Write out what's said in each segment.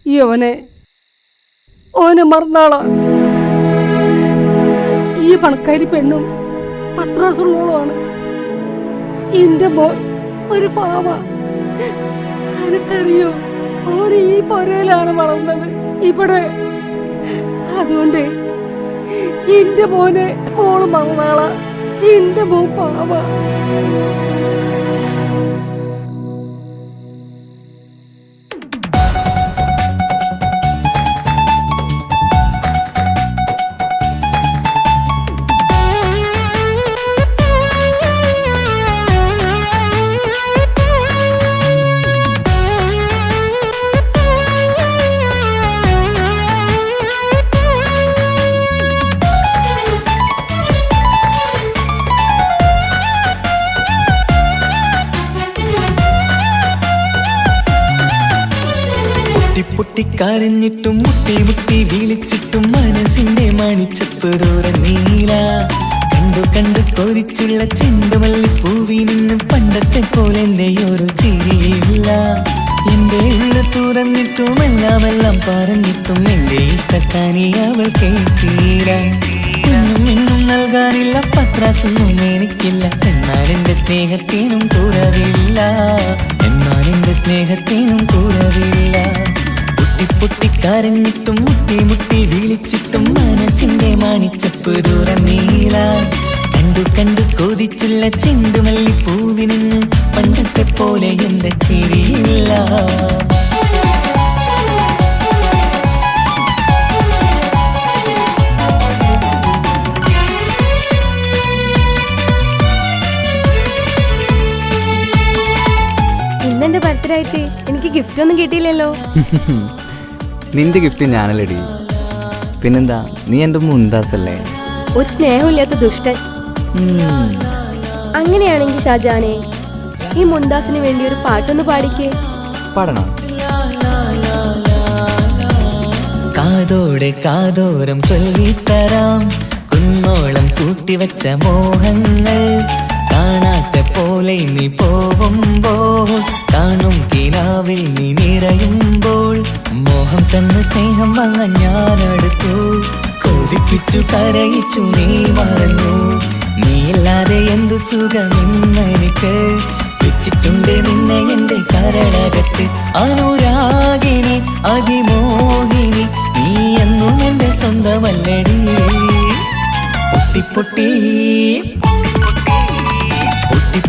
ഈ ഓനെ മറന്നാളാ. ഈ പണക്കാരി പെണ്ണും പത്രാസുള്ളോളാണ്. എന്റെ മോൻ ഒരു പാവ. എനിക്കറിയോ ഓന് ഈ പൊരയിലാണ് വളർന്നത് ഇവിടെ. അതുകൊണ്ട് എന്റെ മോനെ മോള് മറന്നാളാ. എന്റെ മോൻ പാവ. പൊട്ടിക്കരഞ്ഞിട്ടും മുട്ടി മുട്ടി വിളിച്ചിട്ടും മനസ്സിന്റെ മണിച്ചപ്പ് ദൂരം നീല. കണ്ടു കണ്ടു കൊതിച്ചുള്ള ചെണ്ടുമല്ലി പൂവിൽ നിന്ന് പണ്ടത്തെ പോലെ എന്റെയൊരു ചിരിയില്ല. എന്റെ ഉള്ളു തുറന്നിട്ടും എല്ലാം പറഞ്ഞിട്ടും എന്റെ ഇഷ്ടക്കാരി അവൾ കേട്ടീര. ഒന്നും നൽകാനില്ല, പത്രാസൊന്നും എനിക്കില്ല. എന്നാൽ എന്റെ സ്നേഹത്തിനും കുറവില്ല. പൊട്ടിക്കരഞ്ഞിട്ടും മുട്ടി മുട്ടി വിളിച്ചിട്ടും മനസ്സിന്റെ മണിച്ചപ്പ് ദൂരം നീല. കണ്ടു കണ്ടു കൊതിച്ചുള്ള ചെണ്ടുമല്ലി പൂവിൽ നിന്ന് പണ്ടത്തെ പോലെ എന്റെ ചിരിയില്ല. ഇന്നെന്റെ ബർത്ത്ഡേ ആയിട്ട് എനിക്ക് ഗിഫ്റ്റ് ഒന്നും കിട്ടിയില്ലല്ലോ. നിന്റെ ഗിഫ്റ്റ് ഞാനല്ലടി, പിന്നെന്താ, നീ എന്റെ മുന്താസല്ലേ. ഒരു സ്നേഹമില്ലാത്ത ദുഷ്ടൻ. അങ്ങനെയാണെങ്കിൽ ഷാജാനെ, ഈ മുന്താസിന് വേണ്ടി ഒരു പാട്ടൊന്ന് പാടിക്കേ. പാടണം. കാതോടെ കാതോരം ചൊല്ലിത്തരാം കുന്നോളം കൂട്ടിവച്ച മോഹങ്ങൾ. കാണാത്ത പോലെ നീ പോവുമ്പോൾ, കാണും കിനാവിൽ നീ നിറയുമ്പോൾ, മോഹം തന്ന സ്നേഹം വാങ്ങാൻ ഞാനടുത്തു. കൊതിപ്പിച്ചു കരയിച്ചു നീ മറന്നു. നീയില്ലാതെ എന്തു സുഖമെന്നെനിക്ക്. വെച്ചിട്ടുണ്ട് നിന്നെ എന്റെ കരളകത്ത്. അനുരാഗിണി അതിമോഹിനി, നീ എന്നും എന്റെ സ്വന്തമല്ലടി.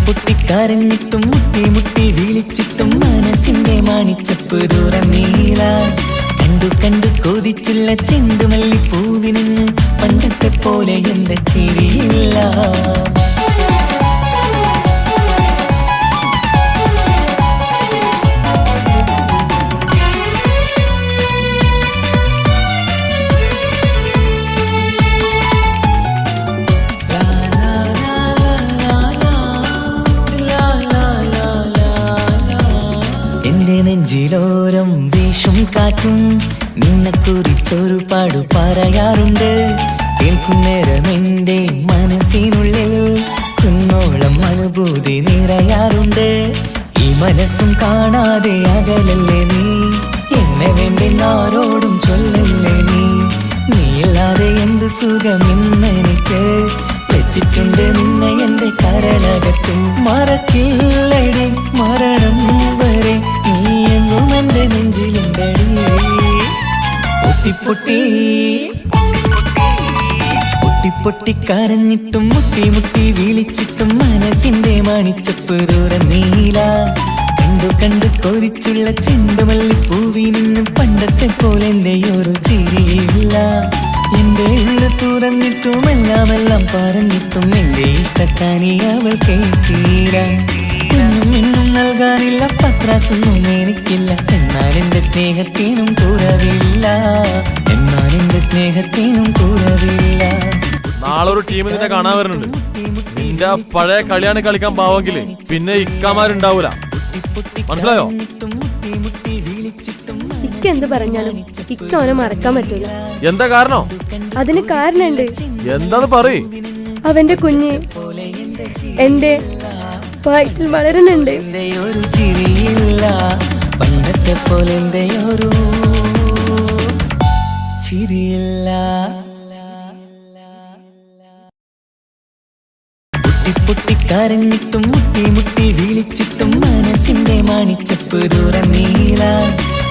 പൊട്ടിക്കരഞ്ഞിട്ടും മുട്ടി മുട്ടി വിളിച്ചിട്ടും മനസ്സിന്റെ മണിച്ചപ്പ് ദൂരം നീല. കണ്ടു കണ്ടു കൊതിച്ചുള്ള ചെണ്ടുമല്ലി പൂവിൽ നിന്ന് പണ്ടത്തെ പോലെ എന്റെ ചിരിയില്ല. നെഞ്ചിലോരം വീശും കാറ്റും നിന്നെ കുറിച്ചൊരു പാടു പറയാറുണ്ട്. കേൾക്കുന്നേരം എന്റെ മനസ്സിനുള്ളിൽ കുന്നോളം അനുഭൂതി നിറയാറുണ്ട്. ഈ മനസ്സും കാണാതെ അകലല്ലേ നീ. എന്നെ വേണ്ടി ആരോടും ചൊല്ലല്ലേ നീ. നീയില്ലാതെ എന്ത് സുഖമെന്നെനിക്ക്. വെച്ചിട്ടുണ്ട് നിന്നെ എന്റെ കരളകത്ത്. മറക്കില്ലടി മരണം വരെ, നീ എന്നും എന്റെ നെഞ്ചിലുണ്ടടി. പൊട്ടിക്കരഞ്ഞിട്ടും മുട്ടി മുട്ടി വിളിച്ചിട്ടും മനസ്സിന്റെ മണിച്ചപ്പ് ദൂരം നീല. കണ്ടു കണ്ടു കൊതിച്ചുള്ള ചെണ്ടുമല്ലി പൂവിൽ നിന്ന് പണ്ടത്തെ പോലെ എന്റെയൊരു ചിരിയില്ല. എന്റെ ഉള്ളു തുറന്നിട്ടും എല്ലാം പറഞ്ഞിട്ടും എന്റെ ഇഷ്ടക്കാരി അവൾ കേട്ടീര. ഒന്നും നൽകാനില്ല, പത്രാസൊന്നും എനിക്കില്ല. എന്നാൽ എന്റെ സ്നേഹത്തിനും കുറവില്ല. നാളൊരു ടീം നിന്നെ കാണാൻ വരുന്നുണ്ട്. നിന്റെ പഴയ കളിയാണ് കളിക്കാൻ പാവെങ്കില് പിന്നെ ഇക്കാമാരുണ്ടാവൂല. മനസ്സിലായോ? ഇക്ക എന്ത് പറഞ്ഞാലും ഇക്ക അവനെ മറക്കാൻ പറ്റൂല. എന്താ കാരണം? അതിന് കാരണമുണ്ട്. എന്താന്ന് പറയ്. അവന്റെ കുഞ്ഞ് എന്റെ വയറ്റിൽ വളരുന്നുണ്ട്. പണ്ടത്തെ പോലെ ചിരിയില്ല. പൊട്ടിപ്പൊട്ടിക്കരഞ്ഞിട്ടും മുട്ടി മുട്ടി വിളിച്ചിട്ടും മനസ്സിന്റെ മാണിച്ചപ്പ് തുറന്നീല.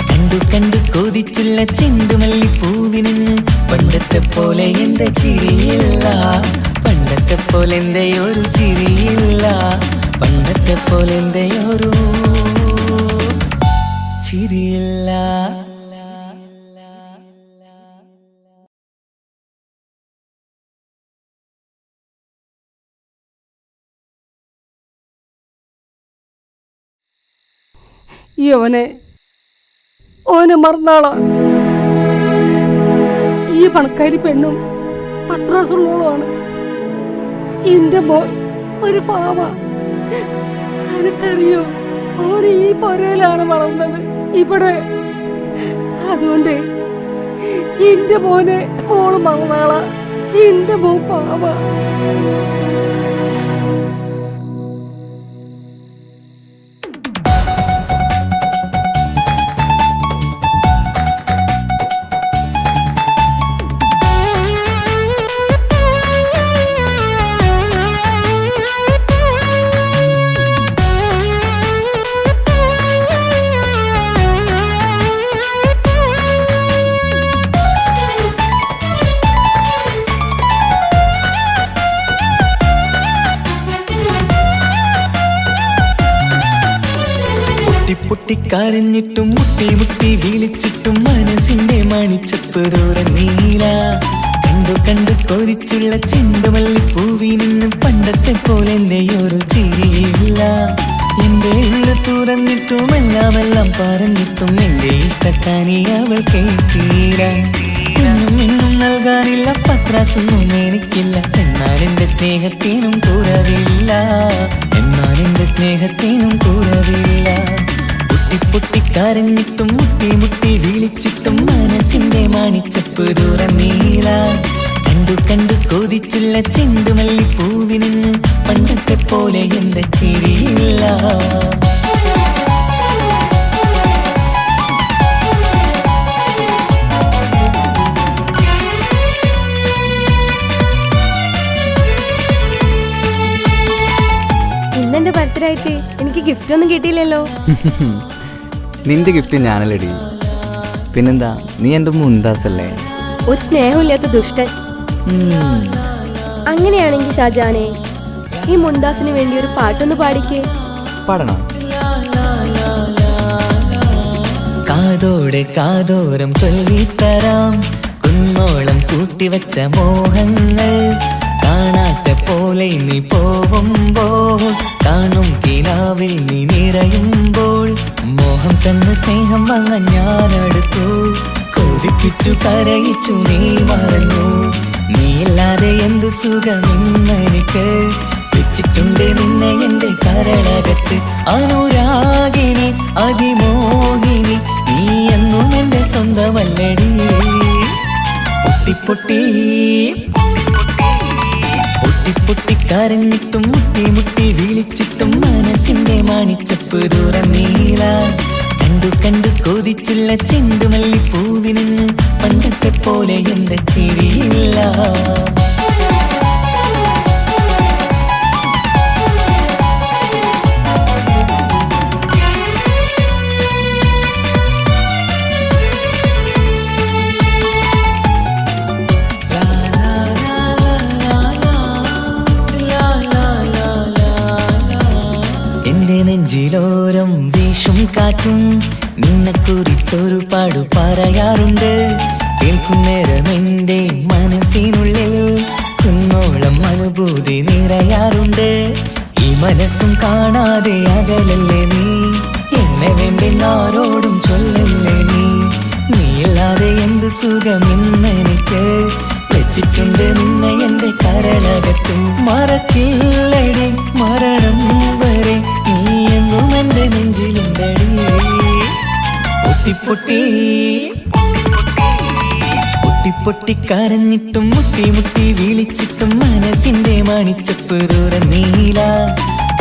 കണ്ടു കണ്ടു കൊതിച്ചുള്ള ചെണ്ടുമല്ലിപ്പൂവിന് പണ്ടത്തെ പോലെ എന്റെ ചിരിയില്ല. പണ്ടത്തെ പോലെ എന്റെ ഒരു ചിരിയില്ല. പണ്ടത്തെ പോലെ എന്റെ ഒരു ചിരിയില്ല. യവനെ ഓനെ മറന്നാളാ. ഈ പണക്കാരി പെണ്ണും പത്രാസുള്ളോളുമാണ്. എന്റെ മോൻ ഒരു പാവ. എനിക്കറിയോ ഓന് ഈ പൊരയിലാണ് വളർന്നത് ഇവിടെ. അതുകൊണ്ട് എന്റെ മോനെ മോള് മറന്നാളാ. എന്റെ മോൻ പാവ. പൊട്ടിക്കരഞ്ഞിട്ടും മുട്ടി മുട്ടി വിളിച്ചിട്ടും മനസ്സിന്റെ മണിച്ചപ്പ് തുറന്നീല. കണ്ടു കണ്ടു കൊതിച്ചുള്ള ചെണ്ടുമല്ലിപ്പൂവിന് പണ്ടത്തെ പോലെ എന്റെ ഒരു ചിരിയില്ല. എന്റെ ഉള്ളു തുറന്നിട്ടും എല്ലാം പറഞ്ഞിട്ടും എന്റെ ഇഷ്ടക്കാരി അവൾ കേട്ടീര. എന്നും നൽകാനില്ല പത്രാസൊന്നും എനിക്കില്ല. എന്നാൽ എന്റെ സ്നേഹത്തിനും കുറവില്ല. എന്നാൽ എന്റെ സ്നേഹത്തിനും കുറവില്ല. പൊട്ടിപ്പൊട്ടിക്കരഞ്ഞിട്ടും മുട്ടി മുട്ടി വിളിച്ചിട്ടും മനസ്സിന്റെ മാണിച്ചപ്പ് തുറന്നീല. കണ്ടു കണ്ടു കൊതിച്ചുള്ള ചെണ്ടുമല്ലിപ്പൂവിന് പണ്ടത്തെ പോലെ എന്റെ ചിരിയില്ല. ഇന്നെന്റെ ബർത്ത്ഡേ ആയിട്ട് എനിക്ക് ഗിഫ്റ്റ് ഒന്നും കിട്ടിയില്ലല്ലോ. നിന്റെ ഗിഫ്റ്റ് ഞാനല്ലടി. പിന്നെന്താ, നീ എൻ്റെ മുന്താസല്ലേ? ഒരു സ്നേഹമില്ലാത്ത ദുഷ്ടൻ. അങ്ങനെയാണെങ്കിൽ ഷാജാനെ, ഈ മുന്താസിന് വേണ്ടി ഒരു പാട്ടൊന്ന് പാടിക്കേ. പാടണം. കാതോടെ കാതോരം ചൊല്ലിത്തരാം കുന്നോളം കൂട്ടിവച്ച മോഹങ്ങൾ. കാണാത്ത പോലെ നീ പോവുമ്പോൾ കാണും കിനാവിൽ നീ നിറയുമ്പോൾ മോഹം തന്ന സ്നേഹം വാങ്ങാൻ ഞാനടുത്തു. കൊതിപ്പിച്ചു കരയിച്ചു നീ മറന്നു. നീയില്ലാതെ എന്തു സുഖമെന്നെനിക്ക്. വെച്ചിട്ടുണ്ട് നിന്നെ എന്റെ കരളകത്ത്. അനുരാഗിണി അതിമോഹിനി നീ എന്നും എന്റെ സ്വന്തമല്ലടി. പൊട്ടിപ്പൊട്ടി പൊട്ടിപ്പൊട്ടിക്കരഞ്ഞിട്ടും മുട്ടി മുട്ടി വിളിച്ചിട്ടും മനസ്സിന്റെ മാണിച്ചപ്പ് തുറന്നീല. കണ്ടു കണ്ടു കൊതിച്ചുള്ള ചെണ്ടുമല്ലിപ്പൂവിന് പണ്ടത്തെ പോലെ എന്റെ ചിരിയില്ല. നെഞ്ചിലോരം വീശും കാറ്റും നിന്നെക്കുറിച്ചൊരു പാടു പറയാറുണ്ട്. കേൾക്കുന്നേരം എന്റെ മനസ്സിനുള്ളിൽ കുന്നോളം അനുഭൂതി നിറയാറുണ്ട്. ഈ മനസ്സും കാണാതെ അകലല്ലേ നീ. എന്നെ വേണ്ടെന്നാരോടും ചൊല്ലല്ലേ നീ. നീയില്ലാതെ എന്തു സുഖമെന്നെനിക്ക്. വെച്ചിട്ടുണ്ട് നിന്നെ എന്റെ കരളകത്ത്. മറക്കില്ലടി മരണം വരെ നീ എന്നും എന്റെ നെഞ്ചിലുണ്ടടി. പൊട്ടിപ്പൊട്ടി പൊട്ടിപ്പൊട്ടിക്കരഞ്ഞിട്ടും മുട്ടി മുട്ടി വിളിച്ചിട്ടും മനസ്സിന്റെ മാണിച്ചപ്പ് തുറന്നീല.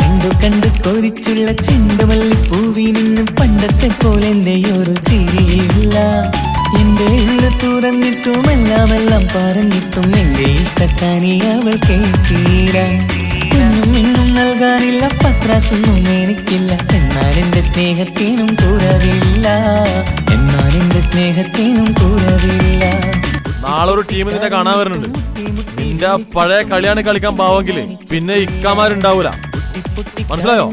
കണ്ടു കണ്ടു കൊതിച്ചുള്ള ചെണ്ടുമല്ലിപ്പൂവിന് പണ്ടത്തെ പോലെ എന്റെ ഒരു ചിരിയില്ല. എന്റെ ഉള്ളു തുറന്നിട്ടും എല്ലാം പറഞ്ഞിട്ടും എന്റെ ഇഷ്ടക്കാനി അവൾ കേൾക്കീര. ഒന്നും ഇന്നും നൽകാനില്ല, പത്രാസൊന്നും എനിക്കില്ല. എന്നാൽ എന്റെ സ്നേഹത്തിനും കുറവില്ല, എന്നാൽ എന്റെ സ്നേഹത്തിനും കുറവില്ല. നാളെ ഒരു ടീം നിന്നെ കാണാൻ വരുന്നുണ്ട്. നിന്റെ പഴയ കളിയാണ് കളിക്കാൻ പാവെങ്കില് പിന്നെ ഇക്കമാരുണ്ടാവൂല. മനസ്സിലായോ?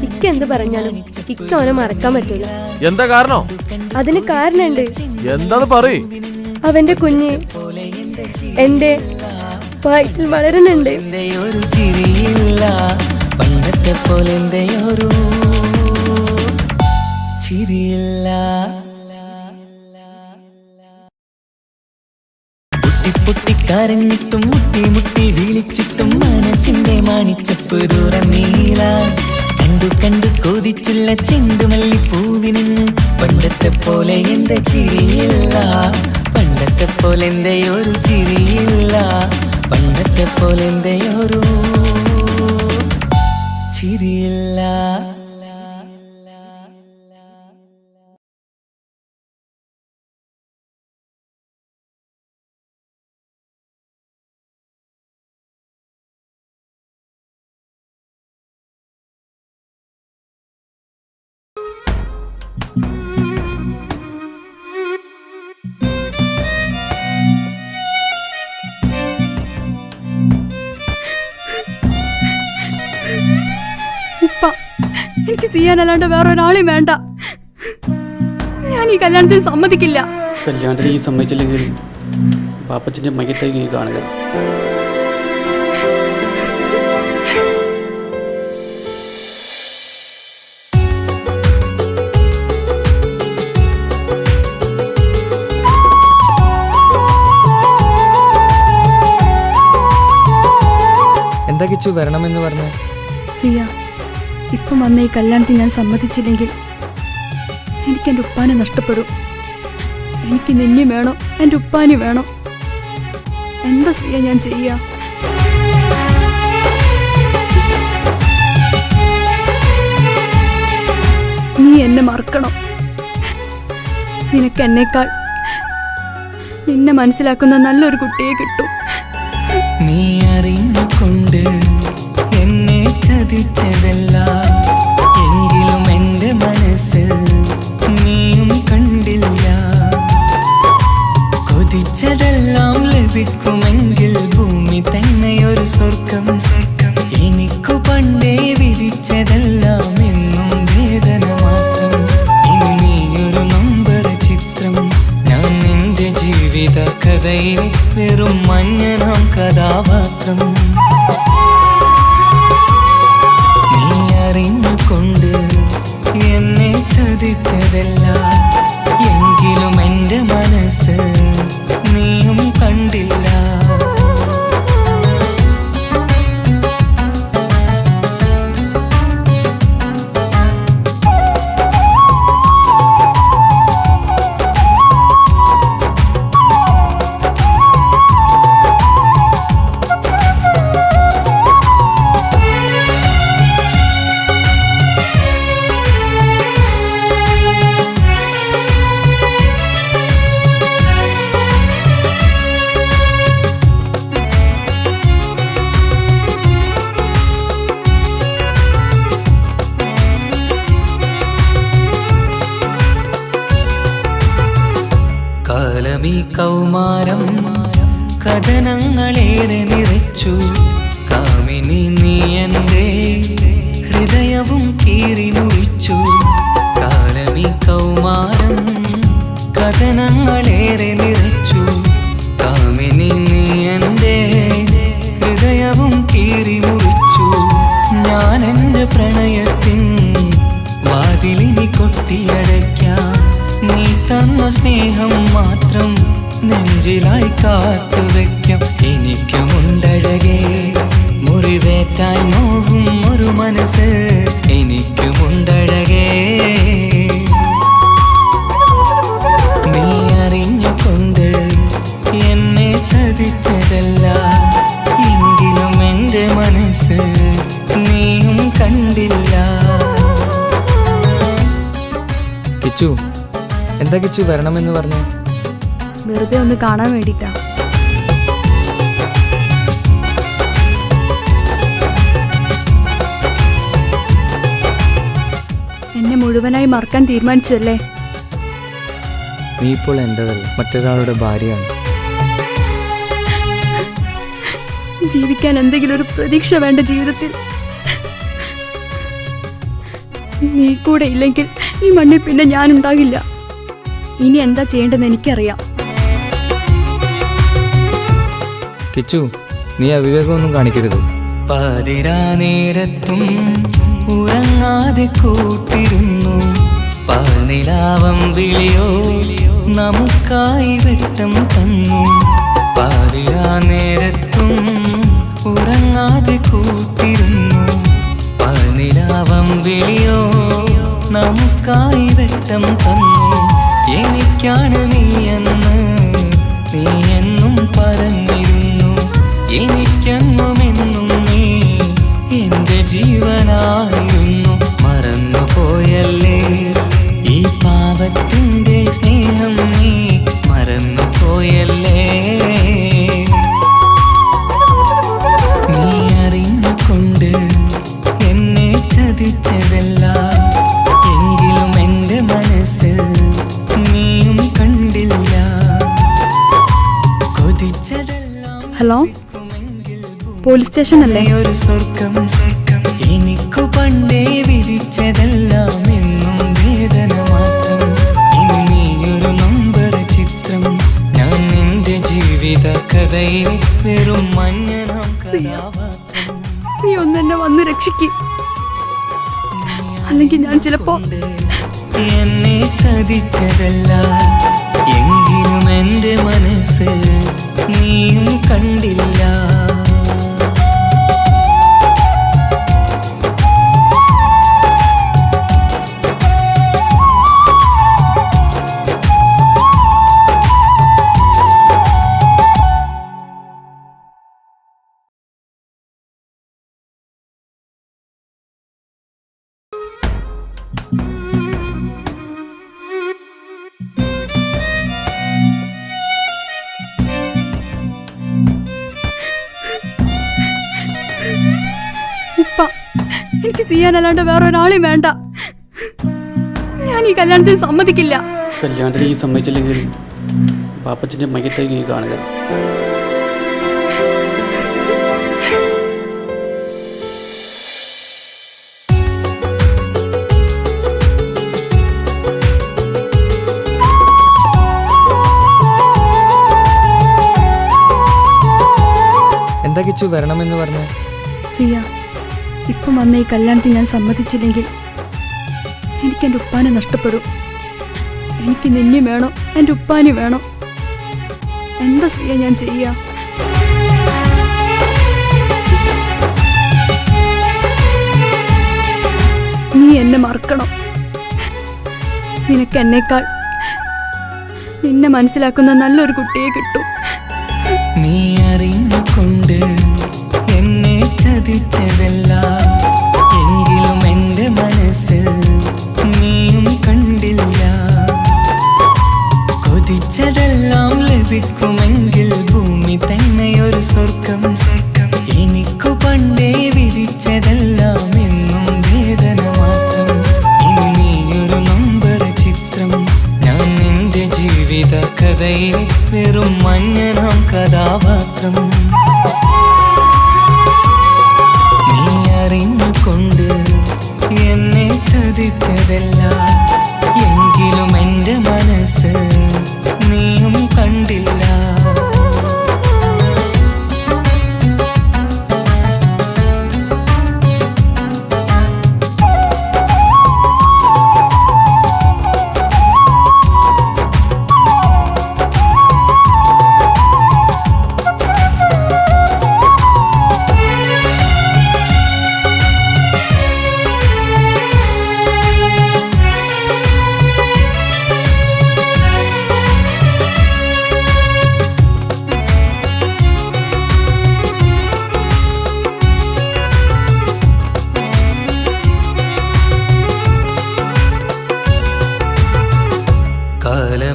ഇക്ക എന്ത് പറഞ്ഞാലും ഇക്ക അവനെ മറക്കാൻ പറ്റൂല. എന്താ കാരണം? അതിന് കാരണമുണ്ട്. എന്താന്ന് പറയ്. അവന്റെ കുഞ്ഞ് എന്റെ വയറ്റിൽ വളരുന്നുണ്ട്. ഒരു ചിരിയില്ല, പണ്ടത്തെ പോലെ ഒരു ചിരിയില്ല. പൊട്ടിക്കരഞ്ഞിട്ടും മുട്ടി വിളിച്ചിട്ടും മനസ്സിന്റെ മാണിച്ചപ്പ് തുറന്നീല. കണ്ടു കൊതിച്ചുള്ള ചെണ്ടുമല്ലിപ്പൂവിനിന്ന് പണ്ടത്തെ പോലെ എന്റെ ചിരിയില്ല, പണ്ടത്തെ പോലെ ഒരു ചിരിയില്ല, പണ്ടത്തെ പോലെ ഒരു ചിരിയില്ല. ഉപ്പ, എനിക്ക് ചെയ്യാനല്ലാണ്ട് വേറെ ഒരാളെയും വേണ്ട. ഞാൻ ഈ കല്യാണത്തിന് സമ്മതിക്കില്ല. കല്യാണത്തിന് ഈ സമ്മതിച്ചില്ലെങ്കിൽ പാപ്പച്ചൻ്റെ മയ്യത്തേക്ക് നീ കാണുക. എന്താ കിച്ചു വരണമെന്ന് പറഞ്ഞേ? സിയ, ഇപ്പം വന്ന ഈ കല്യാണത്തിന് ഞാൻ സമ്മതിച്ചില്ലെങ്കിൽ എനിക്ക് എൻ്റെ ഉപ്പാനെ നഷ്ടപ്പെടും. എനിക്ക് നിന്നെ വേണം, എൻ്റെ ഉപ്പാനെ വേണം. എന്താ സിയ ഞാൻ ചെയ്യാ? നീ എന്നെ മറക്കണം. നിനക്ക് എന്നേക്കാൾ നിന്നെ മനസ്സിലാക്കുന്ന നല്ലൊരു കുട്ടിയെ കിട്ടും. നീ അറിഞ്ഞുകൊണ്ട് എന്നെ ചതിച്ചതല്ല, എങ്കിലും എൻ്റെ മനസ്സ് നീയും കണ്ടില്ല. കൊതിച്ചതെല്ലാം ലഭിക്കുമെങ്കിൽ ഭൂമി തന്നെ ഒരു സ്വർഗം. എനിക്കു പണ്ടേ വിധിച്ചതെല്ലാം എന്നും വേദന മാത്രം. ഇനി നീയൊരു നമ്പർ ചിത്രം, ഞാൻ നിന്റെ ജീവിത കഥയിലെ വെറും മഞ്ഞനാം കഥാപാത്രം. നീ അറിഞ്ഞുകൊണ്ട് എന്നെ ചതിച്ചതല്ല, എങ്കിലും എൻ്റെ മനസ്സ് നീയും കണ്ടില്ല. കാലമീ കൗമാരം കഥനങ്ങളേറെ നിറച്ചു. കാമിനി നീ എൻ്റെ ഹൃദയവും കീറി മുറിച്ചു. കാലമീ കൗമാരം കഥനങ്ങളേറെ നിറച്ചു. കാമിനി നീ എൻ്റെ ഹൃദയവും കീറി മുറിച്ചു. ഞാൻ എൻ്റെ പ്രണയത്തിൻ വാതിലിനി കൊട്ടിയടയ്ക്കാം. നീ തന്ന സ്നേഹം മാത്രം നെഞ്ചിലായി കാത്തുവെക്കാം. എനിക്കുമുണ്ടഴകേ മുറിവേറ്റായി നോവും ഒരു മനസ്സ്, എനിക്കുമുണ്ടഴകേ. നീ അറിഞ്ഞുകൊണ്ട് എന്നെ ചതിച്ചതല്ല, എങ്കിലും എൻ്റെ മനസ്സ് നീയും കണ്ടില്ല. കിച്ചു, എന്താ കിച്ചു വരണമെന്ന് പറഞ്ഞേ? വെറുതെ ഒന്ന് കാണാൻ വേണ്ടിട്ടാ. എന്നെ മുഴുവനായി മറക്കാൻ തീരുമാനിച്ചല്ലേ? നീ ഇപ്പോൾ എൻ്റെതല്ല, മറ്റൊരാളുടെ ഭാര്യയാണ്. ജീവിക്കാൻ എന്തെങ്കിലും ഒരു പ്രതീക്ഷ വേണ്ട ജീവിതത്തിൽ. നീ കൂടെ ഇല്ലെങ്കിൽ ഈ മണ്ണിൽ പിന്നെ ഞാനുണ്ടാകില്ല. ഇനി എന്താ ചെയ്യേണ്ടതെന്ന് എനിക്കറിയാം. കിച്ചു, നീ അവിവേകമൊന്നും കാണിക്കരുത്. പാതിരാ നേരത്തും ഉറങ്ങാതെ കൂട്ടിരുന്നു പാൽനിലാവം വിളിയോ നമുക്കായി വെട്ടം തന്നു. പാതിരാ നേരത്തും ഉറങ്ങാതെ കൂട്ടിരുന്നു പാൽനിലാവം വിളിയോ നമുക്കായി വെട്ടം തന്നു. എനിക്കാണ് നീയെന്ന് നീ എന്നും പറഞ്ഞിരുന്നു. എനിക്കെന്നുമെന്നും നീ എന്റെ ജീവനായിരുന്നു. മറന്നുപോയല്ലേ ഈ പാവത്തിന്റെ സ്നേഹം, നീ മറന്നുപോയല്ലേ. നീ അറിഞ്ഞുകൊണ്ട് എന്നെ ചതിച്ചതല്ല, എങ്കിലും എന്റെ മനസ്സ് നീയും കണ്ടില്ല. കൊതിച്ചതെല്ലാം ഹലോ, പോലീസ് സ്റ്റേഷൻ അല്ലേ? ഒരു സ്വർഗം എനിക്കു പണ്ടേ വിധിച്ചതെല്ലാം എന്നും വേദന മാത്രം. ഇനി നീയൊരു നമ്പർ ചിത്രം, ഞാൻ നിന്റെ ജീവിത കഥയിൽ വെറും മഞ്ഞനാം കഥാപാത്രം. നീ ഒന്നെന്നെ വന്ന് രക്ഷിക്ക്, അല്ലെങ്കിൽ ഞാൻ ചിലപ്പോ എന്നെ ചതിച്ചതല്ല, എങ്കിലും എന്റെ മനസ്സ് നീയും കണ്ടില്ല. ഉപ്പ, എനിക്ക് ചെയ്യാനല്ലാണ്ട് വേറൊരാളെയും വേണ്ട. ഞാൻ ഈ കല്യാണത്തിന് സമ്മതിക്കില്ല. കല്യാണത്തിന് നീ സമ്മതിച്ചില്ലെങ്കിൽ പാപ്പച്ചൻ്റെ മയ്യത്തായി നീ കാണുക. എന്താ കിച്ചു വരണമെന്ന് പറഞ്ഞേ? സിയ, ഇപ്പം വന്ന ഈ കല്യാണത്തിന് ഞാൻ സമ്മതിച്ചില്ലെങ്കിൽ എനിക്ക് എൻ്റെ ഉപ്പാനെ നഷ്ടപ്പെടും. എനിക്ക് നിന്നെ വേണം, എൻ്റെ ഉപ്പാനെ വേണം. എന്താ സിയ ഞാൻ ചെയ്യാ? നീ എന്നെ മറക്കണം. നിനക്ക് എന്നേക്കാൾ നിന്നെ മനസ്സിലാക്കുന്ന നല്ലൊരു കുട്ടിയെ കിട്ടും. നീ അറിഞ്ഞുകൊണ്ട് എന്നെ ചതിച്ചതല്ല, എങ്കിലും എന്റെ മനസ്സ് നീയും കണ്ടില്ല. കൊതിച്ചതെല്ലാം ലഭിക്കുമെങ്കിൽ ഭൂമി തന്നെ ഒരു സ്വർഗം. എനിക്കു പണ്ടേ വിധിച്ചതെല്ലാം എന്നും വേദന മാത്രം. ഇനി നീയൊരു നമ്പർ ചിത്രം, ഞാൻ നിന്റെ ജീവിത കഥയിൽ വെറും മഞ്ഞനാം കഥാപാത്രം. നീ അറിഞ്ഞുകൊണ്ട് എന്നെ ചതിച്ചതല്ല, എങ്കിലും എന്റെ മനസ്സ് നീയും കണ്ടില്ല.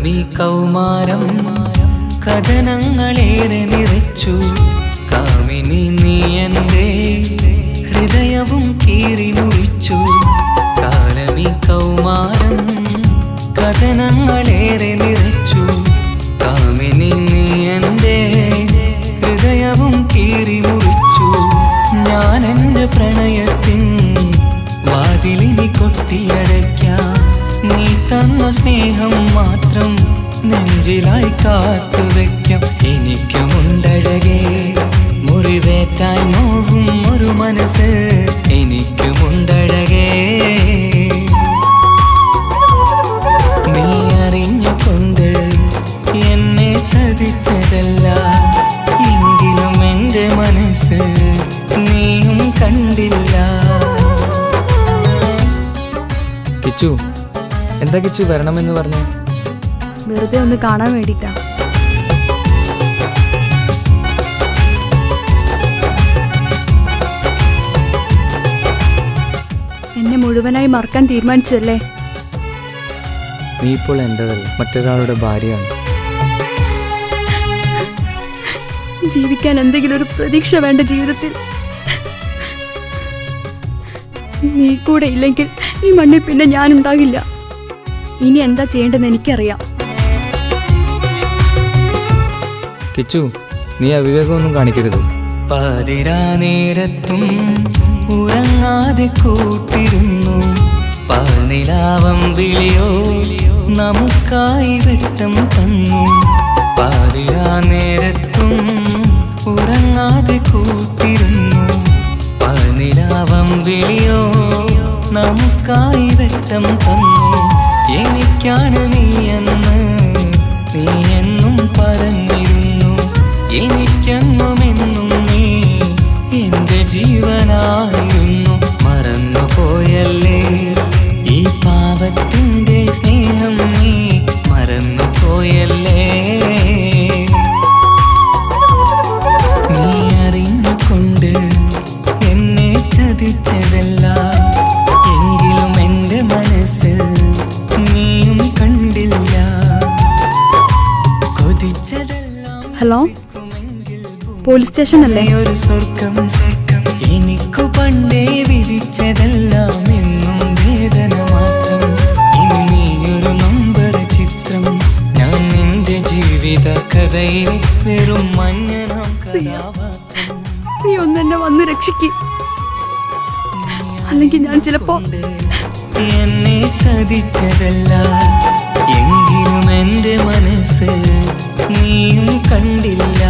കാലമീ കൗമാരം കഥനങ്ങളേറെ നിറച്ചു. കാമിനി നീ എൻ്റെ ഹൃദയവും കീറി മുറിച്ചു. കാലമീ കൗമാരം കഥനങ്ങളേറെ നിറച്ചു. കാമിനി നീ എൻ്റെ ഹൃദയവും കീറി മുറിച്ചു. ഞാൻ എൻ്റെ പ്രണയത്തിൻ വാതിലിനി കൊട്ടിയടയ്ക്കാം. നീ തന്ന സ്നേഹം മാത്രം നെഞ്ചിലായി കാത്തുവെക്കാം. എനിക്കുമുണ്ടഴകേ മുറിവേറ്റായി നോവും ഒരു മനസ്സ്. എനിക്കുമുണ്ടഴകേ നീ അറിഞ്ഞുകൊണ്ട് എന്നെ ചതിച്ചതല്ല. എങ്കിലും എൻ്റെ മനസ്സ് നീയും കണ്ടില്ല. കിച്ചു, എന്താ കിച്ചു വരണമെന്ന് പറഞ്ഞേ? വെറുതെ ഒന്ന് കാണാൻ വേണ്ടിട്ടാ. എന്നെ മുഴുവനായി മറക്കാൻ തീരുമാനിച്ചല്ലേ? നീ ഇപ്പോൾ എൻ്റെതല്ല, മറ്റൊരാളുടെ ഭാര്യയാണ്. ജീവിക്കാൻ എന്തെങ്കിലും ഒരു പ്രതീക്ഷ വേണ്ട ജീവിതത്തിൽ. നീ കൂടെ ഇല്ലെങ്കിൽ ഈ മണ്ണിൽ പിന്നെ ഞാനുണ്ടാകില്ല. ഇനി എന്താ ചെയ്യേണ്ടതെന്ന് എനിക്കറിയാം. കിച്ചു, നീ അവിവേകമൊന്നും കാണിക്കരുത്. പാതിരാ നേരത്തും ഉറങ്ങാതെ കൂട്ടിരുന്നു. പാൽനിലാവം വിളിയോ നമുക്കായി വെട്ടം തന്നു. പാതിരാ നേരത്തും ഉറങ്ങാതെ കൂട്ടിരുന്നു. പാൽനിലാവം വിളിയോ നമുക്കായി വെട്ടം തന്നു. എനിക്കാണ് നീ എന്ന് നീ എന്നും പറഞ്ഞിരുന്നു. എനിക്കെന്നുമെന്നും നീ എൻ്റെ ജീവനായിരുന്നു. മറന്നു പോയല്ലേ ഈ പാവത്തിൻ്റെ സ്നേഹം, നീ മറന്നു പോയല്ലേ. നീ അറിഞ്ഞുകൊണ്ട് എന്നെ ചതിച്ചതല്ല. എങ്കിലും എൻ്റെ മനസ്സ് നീയും കണ്ടില്ല. കൊതിച്ചതെല്ലാം ഹലോ, പോലീസ് സ്റ്റേഷൻ അല്ലേ? ഒരു സ്വർഗം എനിക്കു പണ്ടേ വിധിച്ചതെല്ലാം എന്നും വേദന മാത്രം. ഇനി നീയൊരു നമ്പർ ചിത്രം. ഞാൻ നിന്റെ ജീവിത കഥയിൽ വെറും മഞ്ഞനാം കഥാപാത്രം. നീ ഒന്നെന്നെ വന്ന് രക്ഷിക്കും, അല്ലെങ്കിൽ ഞാൻ ചിലപ്പോ എന്നെ ചതിച്ചതല്ല. എങ്കിലും എൻ്റെ മനസ്സ് നീയും കണ്ടില്ല.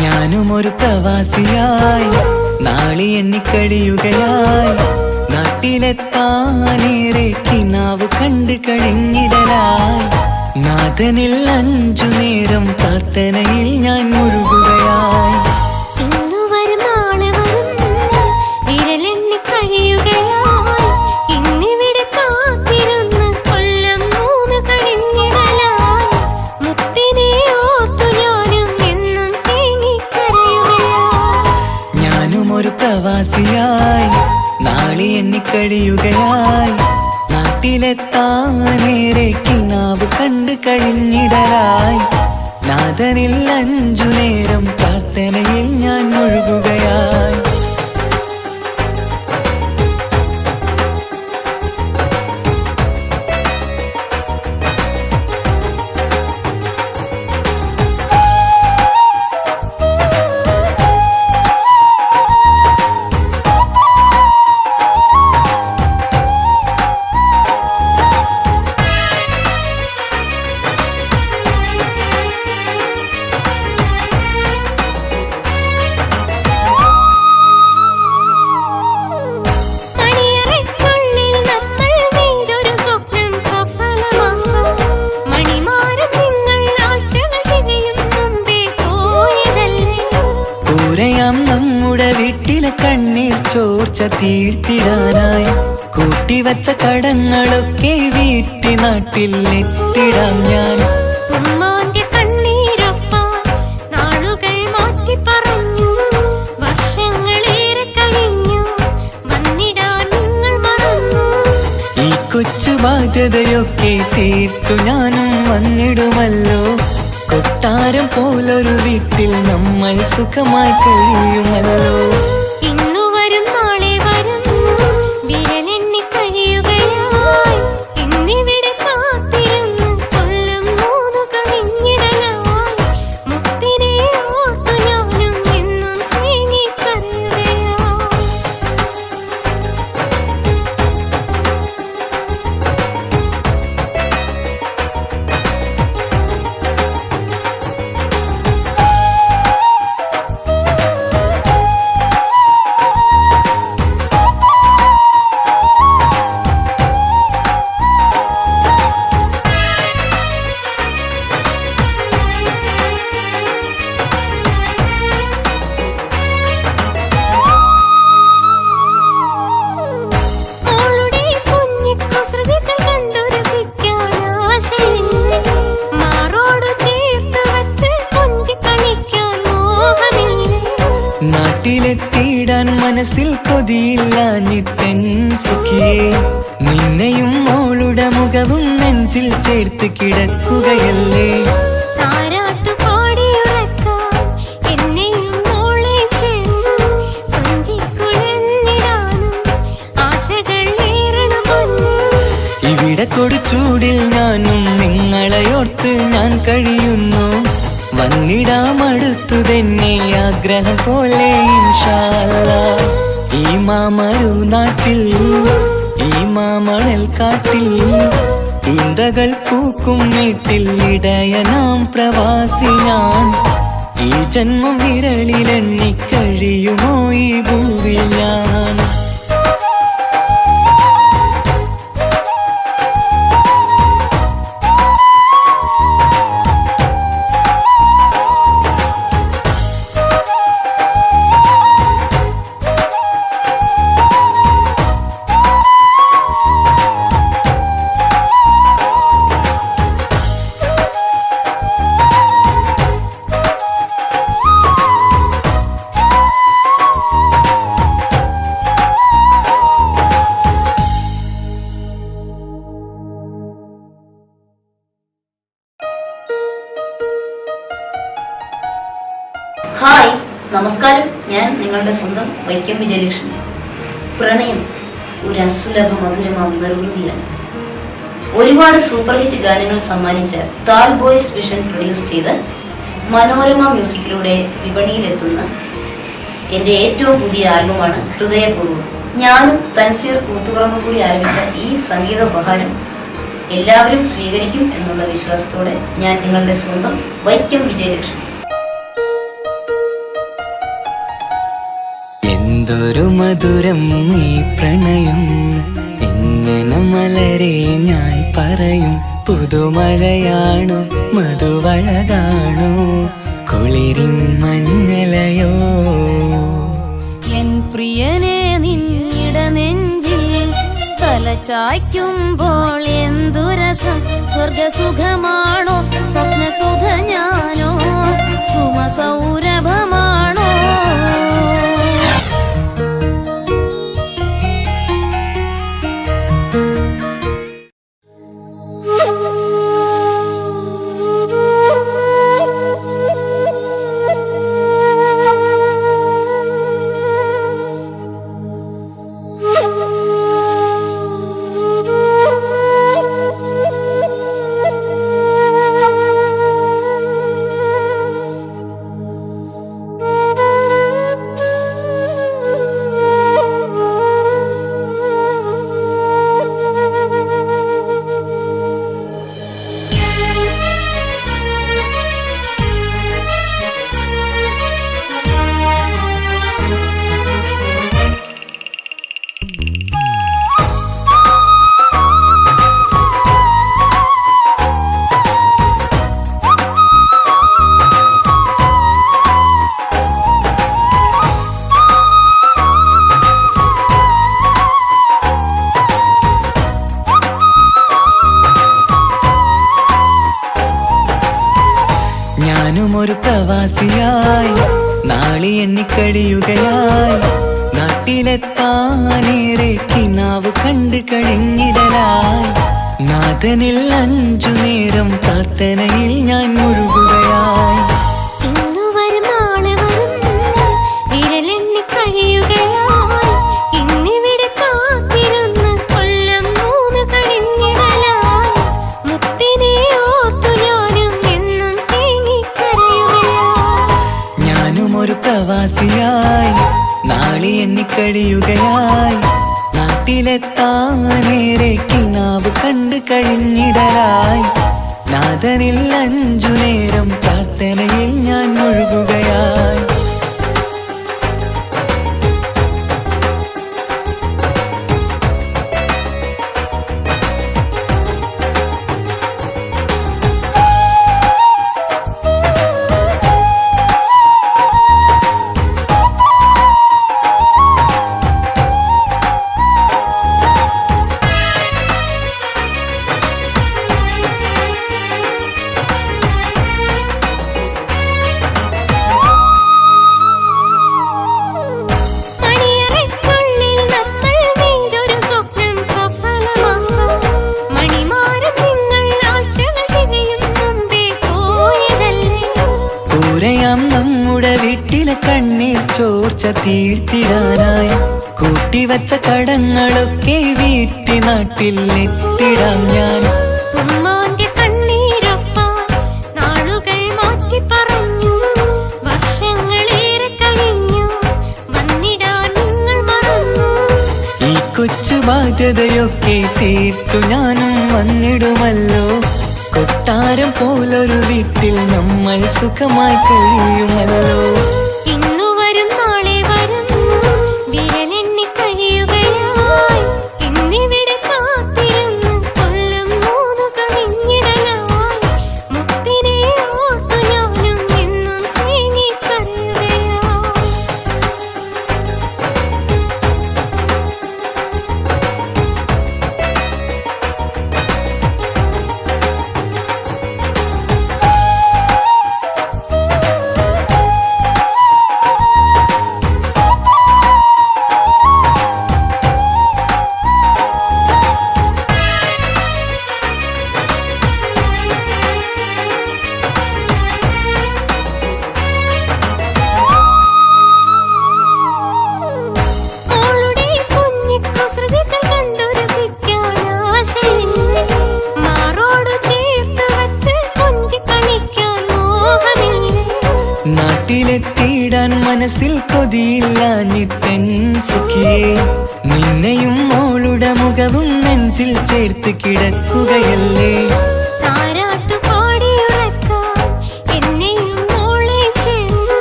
ഞാനും ഒരു പ്രവാസിയായി നാളി എണ്ണിക്കഴിയുകയായി. നാട്ടിലെത്താനേറെ കിനാവ് കണ്ടു കഴിഞ്ഞിടലായി. നാഥനിൽ 5 നേരം പ്രാർത്ഥനയിൽ ഞാൻ മുഴുകുകയായി. കൊല്ലം 3 കഴിഞ്ഞിടലായി. മുത്തിനെ ഓർത്തു ഞാനും കഴിയുകയായി. നാട്ടിലെത്താനേറെ കിനാവ് കണ്ട് കഴിഞ്ഞിടലായി. നാഥനിൽ 5 നേരം പ്രാർത്ഥനയിൽ ഞാൻ മുഴുകുകയായി. നമ്മുടെ വീട്ടിലെ കണ്ണീർ ചോർച്ച തീർത്തിടാനായി കൂട്ടിവച്ച കടങ്ങളൊക്കെ വീട്ടി നാട്ടിൽ എത്തിടാം ഞാൻ. ഉമ്മാന്റെ കണ്ണീരൊപ്പാൻ നാളുകൾ മാറ്റി പറഞ്ഞു. വർഷങ്ങളേറെ കഴിഞ്ഞു വന്നിടാൻ നിങ്ങൾ മറന്നു. ഈ കൊച്ചു ബാധ്യതയൊക്കെ തീർത്തു ഞാനും വന്നിടുമല്ലോ. കൊട്ടാരം പോലൊരു വീട്ടിൽ നമ്മൾ സുഖമായി കഴിയുമല്ലോ. ഇന്നു വരും നാളെ വരും വിരലെണ്ണി കഴിയുകയായി. ഇന്നിവിടെ കാത്തിരുന്ന് കൊല്ലം 3 കഴിഞ്ഞിടലായി. മുത്തിനെ ഓർത്തു ഞാനും എന്നും തേങ്ങിക്കരയുകയായി. നാട്ടിലെത്തിയിടാൻ മനസ്സിൽ കൊതിയില്ലാഞ്ഞിട്ടൻ സുഖിയേ. നിന്നെയും മോളുടെ മുഖവും നെഞ്ചിൽ ചേർത്ത് കിടക്കുകയല്ലേ. ഇവിടെ കൊടുച്ചൂടിൽ ഞാനും നിങ്ങളെയോർത്ത് ഞാൻ കഴിയുന്നു. വന്നിടാമടുത്തു തന്നെ ആഗ്രഹം പോലെ ഇൻഷാ അല്ലാഹ്. ഈ മാമരു നാട്ടിൽ ഈ മാമണൽ കാട്ടിൽ ഈന്തകൾ പൂക്കും വീട്ടിൽ ഇടയനാം പ്രവാസി ഞാൻ. ഈ ജന്മം വിരളിലെണ്ണി കഴിയുമോ ഈ ഭൂവിൽ ഞാൻ. ഹായ്, നമസ്കാരം. ഞാൻ നിങ്ങളുടെ സ്വന്തം വൈക്കം വിജയലക്ഷ്മി. പ്രണയം ഒരു അസുലഭ മധുരമാം നിർവൃതിയാണ്. ഒരുപാട് സൂപ്പർ ഹിറ്റ് ഗാനങ്ങൾ സമ്മാനിച്ച താൽ ബോയ്സ് വിഷൻ പ്രൊഡ്യൂസ് ചെയ്ത് മനോരമ മ്യൂസിക്കിലൂടെ വിപണിയിലെത്തുന്ന എൻ്റെ ഏറ്റവും പുതിയ ആൽബമാണ് ഹൃദയപൂർവ്വം. ഞാനും തൻസീർ കൂത്തുപറമ്പും കൂടി ആരംഭിച്ച ഈ സംഗീത ഉപഹാരം എല്ലാവരും സ്വീകരിക്കും എന്നുള്ള വിശ്വാസത്തോടെ ഞാൻ നിങ്ങളുടെ സ്വന്തം വൈക്കം വിജയലക്ഷ്മി. എന്തൊരു മധുരം ഈ പ്രണയം, എങ്ങനെ മലരെ ഞാൻ പറയും. പുതുമഴയാണു മധുവഴകാണു കുളിരിൻ മഞ്ഞലയോ. എൻ പ്രിയനെ നിന്നിട നെഞ്ചിൽ തലചായ്ക്കുമ്പോൾ എന്തു രസം. സ്വർഗസുഖമാണോ സ്വപ്നസുധ ഞാനോ സുമസൗരഭമാണോ. ഒരു പ്രവാസിയായി നാളെ എണ്ണിക്കഴിയുകയായി നാട്ടിലെത്താനേറെ കിനാവ് കണ്ടു കഴിഞ്ഞിടലായി നാഥനിൽ 5 നേരം പ്രാർത്ഥനയിൽ ഞാൻ മുഴുകുകയായി ഇന്നു വരും നാളെ വരും വിരലെണ്ണി കഴിയുകയായി ഇന്നിവിടെ കാത്തിരുന്ന് കൊല്ലം 3 കഴിഞ്ഞിടലായി മുത്തിനെ ഓർത്തു ഞാനും എന്നും തേങ്ങിക്കരയുകയായി ഞാനും ഒരു പ്രവാസിയായി നാളെ എണ്ണിക്കഴിയുകയായി നാട്ടിലെത്താനേറെ കിനാവ് കണ്ടു കഴിഞ്ഞിടലായി നാഥനിൽ 5 നേരം പ്രാർത്ഥനയിൽ ഞാൻ മുഴുകുകയായി മണിയറയ്ക്കുള്ളിൽ നമ്മൾ നെയ്തൊരു സ്വപ്നം സഫലമാക്കാം മണിമാരം നിങ്ങൾ ആഴ്ചകൾ തികയും മുമ്പേ പോയതല്ലേ കൂരയാം നമ്മുടെ വീട്ടിലെ കണ്ണീർ ചോർച്ച തീർത്തിടാനായി കൂട്ടിവച്ച കടങ്ങളൊക്കെ വീട്ടി നാട്ടിൽ എത്തിടാം ഞാൻ ഉമ്മാന്റെ കണ്ണീരൊപ്പാൻ നാളുകൾ മാറ്റി പറഞ്ഞു വർഷങ്ങളേറെ കഴിഞ്ഞു വന്നിടാൻ നിങ്ങൾ മറന്നു ഈ കൊച്ചു ബാധ്യതയൊക്കെ തീർത്തു ഞാനും വന്നിടുമല്ലോ കൊട്ടാരം പോലൊരു വീട്ടിൽ നമ്മൾ സുഖമായി കഴിയുമല്ലോ ഇന്നു വരും നാളെ വരും വിരലെണ്ണി കഴിയുകയായി ഇന്നിവിടെ കാത്തിരുന്ന് കൊല്ലം 3 കഴിഞ്ഞിടലായി മുത്തിനെ ഓർത്തു ഞാനും എന്നും തേങ്ങിക്കരയുകയായി മോളുടെ കുഞ്ഞിക്കുസൃതികൾ കണ്ടു രസിക്കാൻ ആശയില്ലേ മാറോടു ചേർത്ത് വച്ച് കൊഞ്ചി കളിക്കാൻ മോഹമില്ലേ നാട്ടിലെത്തിയിടാൻ മനസ്സിൽ കൊതിയില്ലാഞ്ഞിട്ടൻ സുഖിയേ നിന്നെയും മോളുടെ മുഖവും നെഞ്ചിൽ ചേർത്ത് കിടക്കുകയല്ലേ താരാട്ടു പാടിയുറക്കാൻ എന്നെയും മോളെ ചേർത്ത്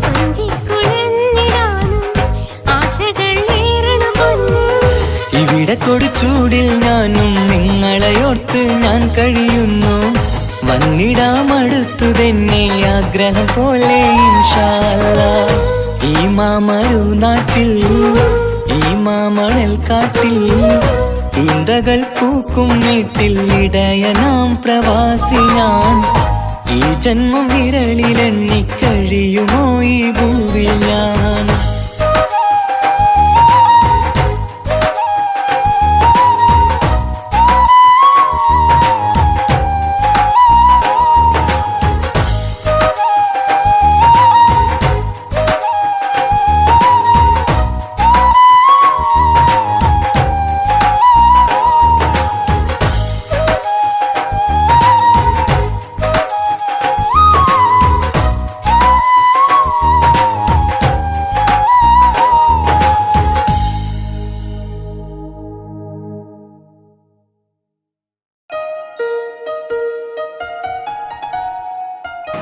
കൊഞ്ചിക്കുഴഞ്ഞിടാനും ആശകൾ ഏറണം പൊന്നു ഇവിടെ കൊടുച്ചൂടിൽ ഞാനും നിങ്ങളെയോർത്ത് ഞാൻ കഴിയുന്നു വന്നിടാം അടുത്തു തന്നെ ആഗ്രഹം പോലെ ഇൻഷാ അല്ലാഹ് ഈ മാമരു നാട്ടിൽ ഈ മാമണൽ കാട്ടിൽ ഈന്തകൾ പൂക്കും വീട്ടിൽ ഇടയനാം പ്രവാസി ഞാൻ ഈ ജന്മം വിരളിലെണ്ണി കഴിയുമോ ഈ ഭൂവിൽ ഞാൻ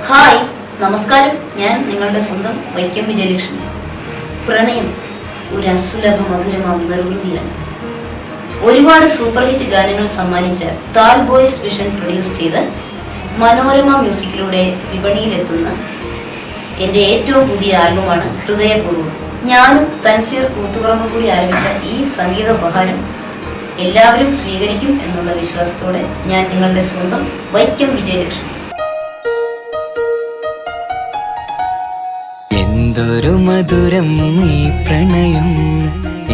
ഹായ് നമസ്കാരം, ഞാൻ നിങ്ങളുടെ സ്വന്തം വൈക്കം വിജയലക്ഷ്മി. പ്രണയം ഒരു അസുലഭ മധുരമാം നിർവൃതിയാണ്. ഒരുപാട് സൂപ്പർ ഹിറ്റ് ഗാനങ്ങൾ സമ്മാനിച്ച താൽ ബോയ്സ് വിഷൻ പ്രൊഡ്യൂസ് ചെയ്ത് മനോരമ മ്യൂസിക്കിലൂടെ വിപണിയിലെത്തുന്ന എൻ്റെ ഏറ്റവും പുതിയ ആൽബമാണ് ഹൃദയപൂർവ്വം. ഞാനും തൻസീർ കൂത്തുപറമ്പും കൂടി ആരംഭിച്ച ഈ സംഗീത ഉപഹാരം എല്ലാവരും സ്വീകരിക്കും എന്നുള്ള വിശ്വാസത്തോടെ ഞാൻ നിങ്ങളുടെ സ്വന്തം വൈക്കം വിജയലക്ഷ്മി. എന്തൊരു മധുരം ഈ പ്രണയം,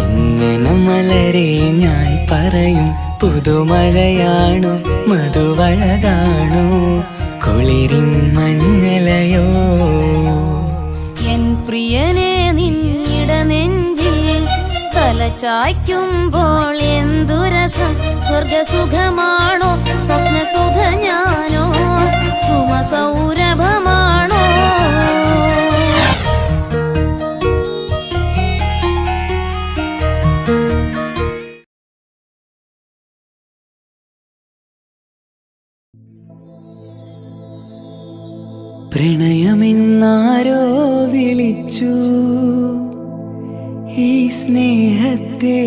എങ്ങനെ മലരെ ഞാൻ പറയും. പുതുമഴയാണോ മധുവഴകാണോ കുളിരിൻ മഞ്ഞലയോ. എൻ പ്രിയനെ നിന്നിട നെഞ്ചിൽ തലചായ്ക്കുമ്പോൾ എന്തുരസം. സ്വർഗസുഖമാണോ സ്വപ്നസുധ ഞാനോ സുമസൗരഭമാണോ. പ്രണയമെന്നാരോ വിളിച്ചു ഈ സ്നേഹത്തെ.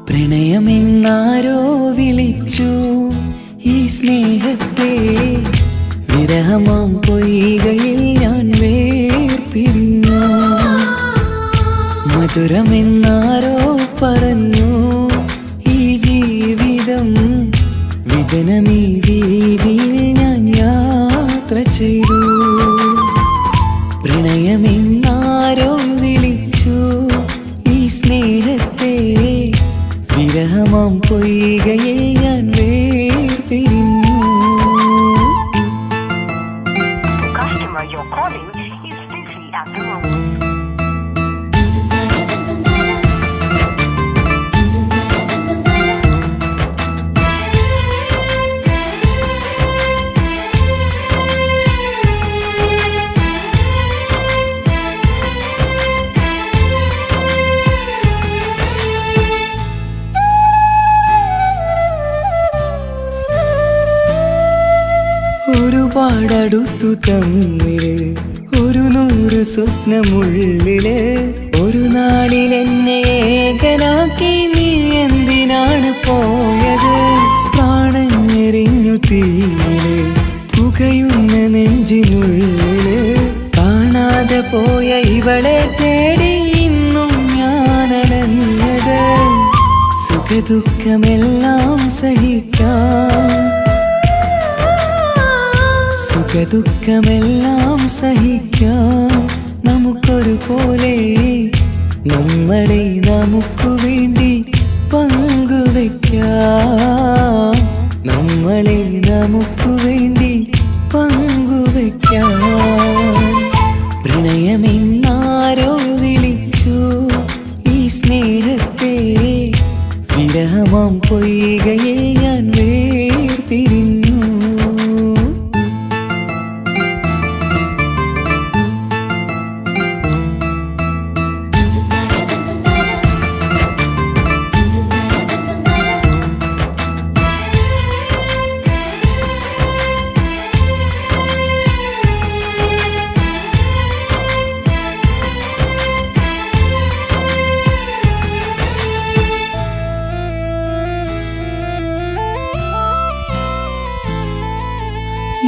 പ്രണയമെന്നാരോ വിളിച്ചു ഈ സ്നേഹത്തെ. വിരഹമാം പൊയ്കയിൽ ഞാൻ വേർപിരിഞ്ഞു. മധുരമെന്നാരോ പറഞ്ഞു ഈ ജീവിതം. വിജനമീ വീതിയിൽ ഞാൻ യാത്ര ചെയ്തു. പ്രണയമെന്നാരോ വിളിച്ചു ഈ സ്നേഹത്തെ. വിരഹമാം പൊയ്കയിൽ ഞാൻ വേർപിരിഞ്ഞു. ഒരുപാടടുത്തു തമ്മില് 100 സ്വപ്നമുള്ളില്. ഒരു നാളിൽ എന്നെ ഏകനാക്കി നീ എന്തിനാണ് പോയത്. പ്രാണഞ്ഞെറിഞ്ഞു തീയില് പുകയുന്ന നെഞ്ചിനുള്ളില്. കാണാതെ പോയ ഇവളെ തേടി ഇന്നും ഞാനടഞ്ഞത്. സുഖദുഃഖമെല്ലാം സഹിക്കാം, സുഖദുഃഖമെല്ലാം സഹിക്കാം നമുക്കൊരുപോലെ. നമ്മളെ നമുക്കു വേണ്ടി പങ്കുവയ്ക്കാം. നമ്മളെ നമുക്കു വേണ്ടി പങ്കുവയ്ക്കാം. പ്രണയമെന്നാരോ വിളിച്ചു ഈ സ്നേഹത്തെ. വിരഹമാം പൊയ്കയിൽ ഞാൻ വേർപിരിഞ്ഞു.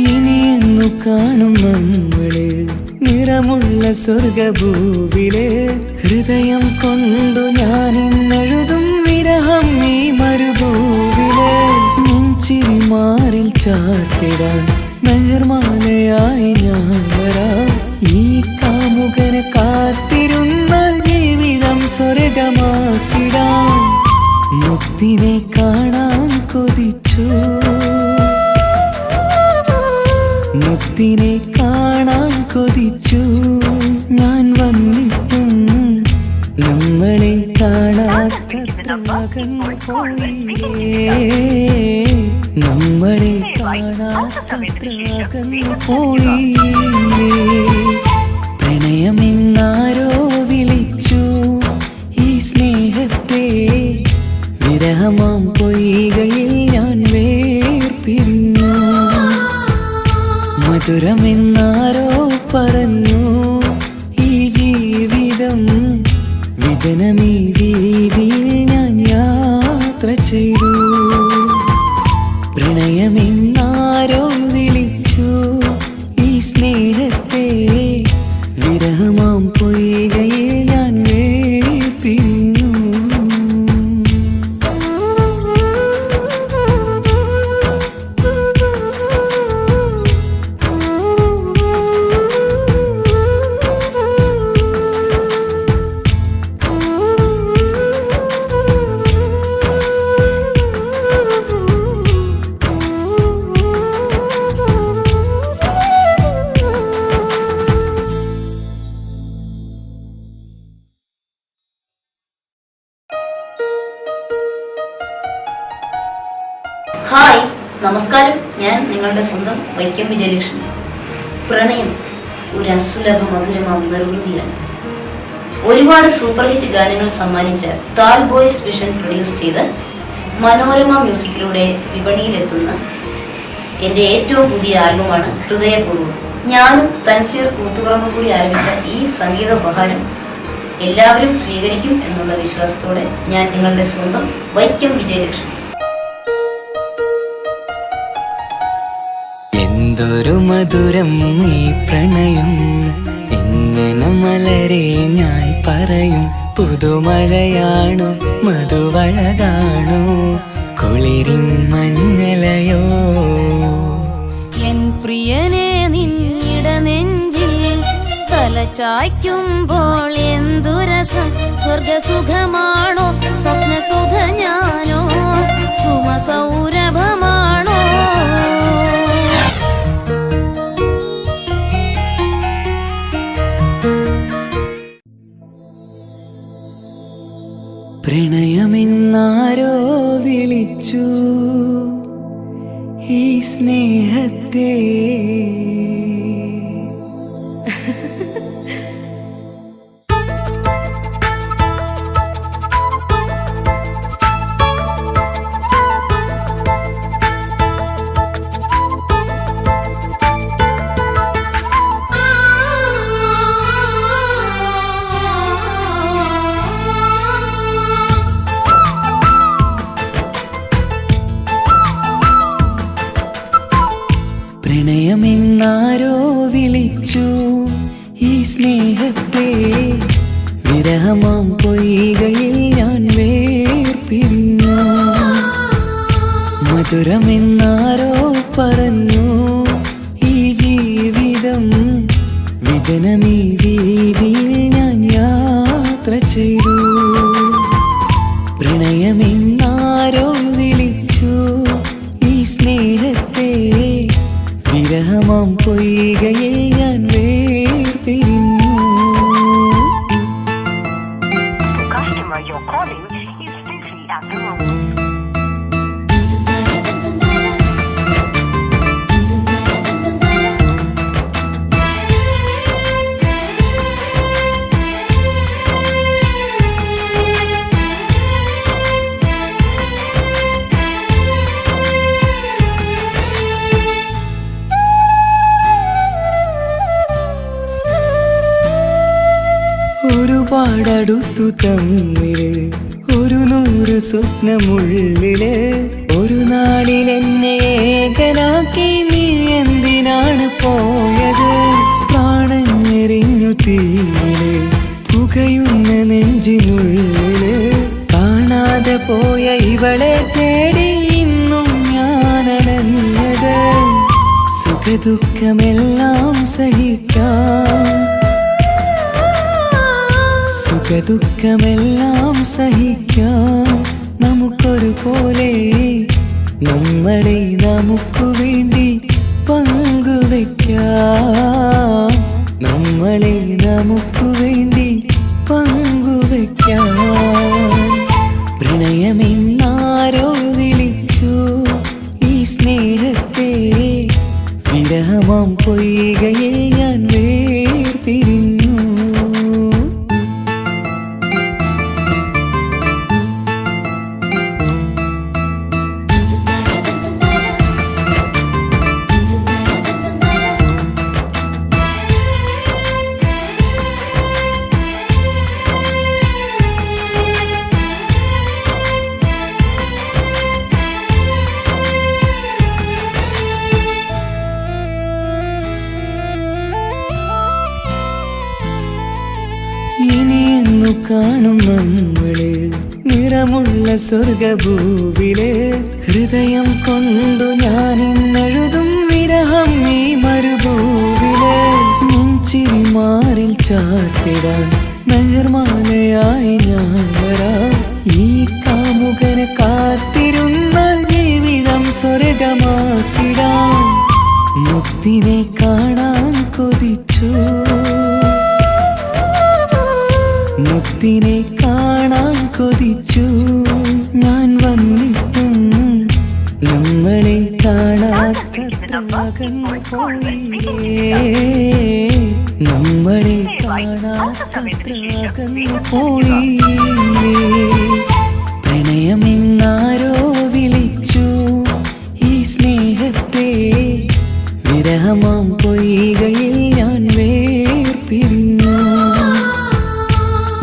ഇനിയെന്നു കാണും നമ്മള് നിറമുള്ള സ്വർഗഭൂവില്. ഹൃദയം കൊണ്ടു ഞാനിന്നെഴുതും വിരഹം ഈ മരുഭൂവില്. നെഞ്ചിരി മാറിൽ ചാർത്തിടാൻ മെഹർമാലയായി ഞാൻ വരാം. ഈ കാമുകനെ കാത്തിരുന്നാൽ ജീവിതം സ്വർഗമാക്കിടാം. മുത്തിനെ കാണാൻ കൊതിച്ചു, മുത്തിനെ കാണാൻ കൊതിച്ചു. ഞാൻ വന്നിട്ടും നമ്മളെ കാണാത്തത്ര അകന്നു പോയില്ലേ. നമ്മളെ കാണാത്തത്ര അകന്നു പോയില്ലേ. പ്രണയമെന്നാരോ വിളിച്ചു ഈ സ്നേഹത്തെ. വിരഹമാം പൊയ്കയിൽ ഞാൻ വേർപിരിഞ്ഞു. മധുരമെന്നാരോ പറഞ്ഞു ഈ ജീവിതം. വിജനമീ വീതിയിൽ ഞാൻ യാത്ര ചെയ്തു. പ്രണയമെന്നാരോ വിളിച്ചു ഈ സ്നേഹത്തെ, വിരഹമാം പൊയ്കയിൽ ഞാൻ വേർപിരിഞ്ഞു. ഹായ്, നമസ്കാരം. ഞാൻ നിങ്ങളുടെ സ്വന്തം വൈക്കം വിജയലക്ഷ്മി. പ്രണയം ഒരു അസുലഭ മധുരമാം നിർവൃതിയാണ്. ഒരുപാട് സൂപ്പർ ഹിറ്റ് ഗാനങ്ങൾ സമ്മാനിച്ച താൽ ബോയ്സ് വിഷൻ പ്രൊഡ്യൂസ് ചെയ്ത് മനോരമ മ്യൂസിക്കിലൂടെ വിപണിയിലെത്തുന്ന എൻ്റെ ഏറ്റവും പുതിയ ആൽബമാണ് ഹൃദയപൂർവ്വം. ഞാനും തൻസീർ കൂത്തുപറമ്പും കൂടി ആരംഭിച്ച ഈ സംഗീത ഉപഹാരം എല്ലാവരും സ്വീകരിക്കും എന്നുള്ള വിശ്വാസത്തോടെ ഞാൻ നിങ്ങളുടെ സ്വന്തം വൈക്കം വിജയലക്ഷ്മി. എന്തൊരു മധുരം ഈ പ്രണയം, എങ്ങനെ മലരെ ഞാൻ പറയും. പുതുമഴയാണോ മധുവഴകാണോ കുളിരിൻ മഞ്ഞലയോ. എൻ പ്രിയനെ നിന്നിട നെഞ്ചിൽ തലചായ്ക്കുമ്പോൾ എന്തു രസം. സ്വർഗസുഖമാണോ സ്വപ്നസുധ ഞാനോ സുമസൗരഭമാണോ. പ്രണയമെന്നാരോ വിളിച്ചു ഈ സ്നേഹത്തെ. പ്രണയമെന്നാരോ വിളിച്ചു ഈ സ്നേഹത്തെ, വിരഹമാം പൊയ്കയിൽ ഞാൻ വേർപിരിഞ്ഞു. മധുരമെന്നാരോ പറഞ്ഞു ഈ ജീവിതം, വിജനമീ വീതിയിൽ ഞാൻ യാത്ര ചെയ്തു. പ്രണയമെന്നാരോ വിളിച്ചു ഈ സ്നേഹത്തെ, വിരഹമാം പൊയ്കയിൽ ഞാൻ വേർപിരിഞ്ഞു. ഒരുപാടടുത്തു തമ്മില് ഒരു 100 സ്വപ്നമുള്ളില്. ഒരു നാളിൽ എന്നെ ഏകനാക്കി നീ എന്തിനാണ് പോയത്. പ്രാണഞ്ഞെറിഞ്ഞു തീയില് പുകയുന്ന നെഞ്ചിനുള്ളില്. കാണാതെ പോയ ഇവളെ തേടി ഇന്നും ഞാനലഞ്ഞത്. സുഖദുഃഖമെല്ലാം സഹിക്കാം, സുഖദുഃഖമെല്ലാം സഹിക്കാം നമുക്കൊരുപോലെ. നമ്മളെ നമുക്കു വേണ്ടി പങ്കുവയ്ക്കാം, നമ്മളെ നമുക്കു വേണ്ടി പങ്കുവയ്ക്കാം. പ്രണയമെന്നാരോ വിളിച്ചു ഈ സ്നേഹത്തെ, വിരഹമാം പൊയ്കയിൽ ഞാൻ വേർപിരിഞ്ഞു. കാണും നമ്മള് നിറമുള്ള സ്വർഗഭൂവില് ഹൃദയം കൊണ്ടു ഞാൻ ഇന്നെഴുതും വിരഹം ഈ മരുഭൂവില് നെഞ്ചിരി മാറിൽ ചാർത്തിടാൻ മെഹർമാലയായി ഞാൻ വരാം ഈ കാമുകനെ കാത്തിരുന്നാൽ ജീവിതം സ്വർഗമാക്കിടാം മുക്തിനെ കാണാൻ കൊതിച്ചു മുക്തിനെ കാണാൻ കൊതിച്ചു ഞാൻ വന്നിട്ടും നമ്മളെ കാണാത്തത്ര അകന്നു പോയില്ലേ നമ്മളെ കാണാത്തത്ര അകന്നു പോയില്ലേ പ്രണയമെന്നാരോ വിളിച്ചു ഈ സ്നേഹത്തെ വിരഹമാം പൊയ്കയിൽ ഞാൻ വേർപിരിഞ്ഞു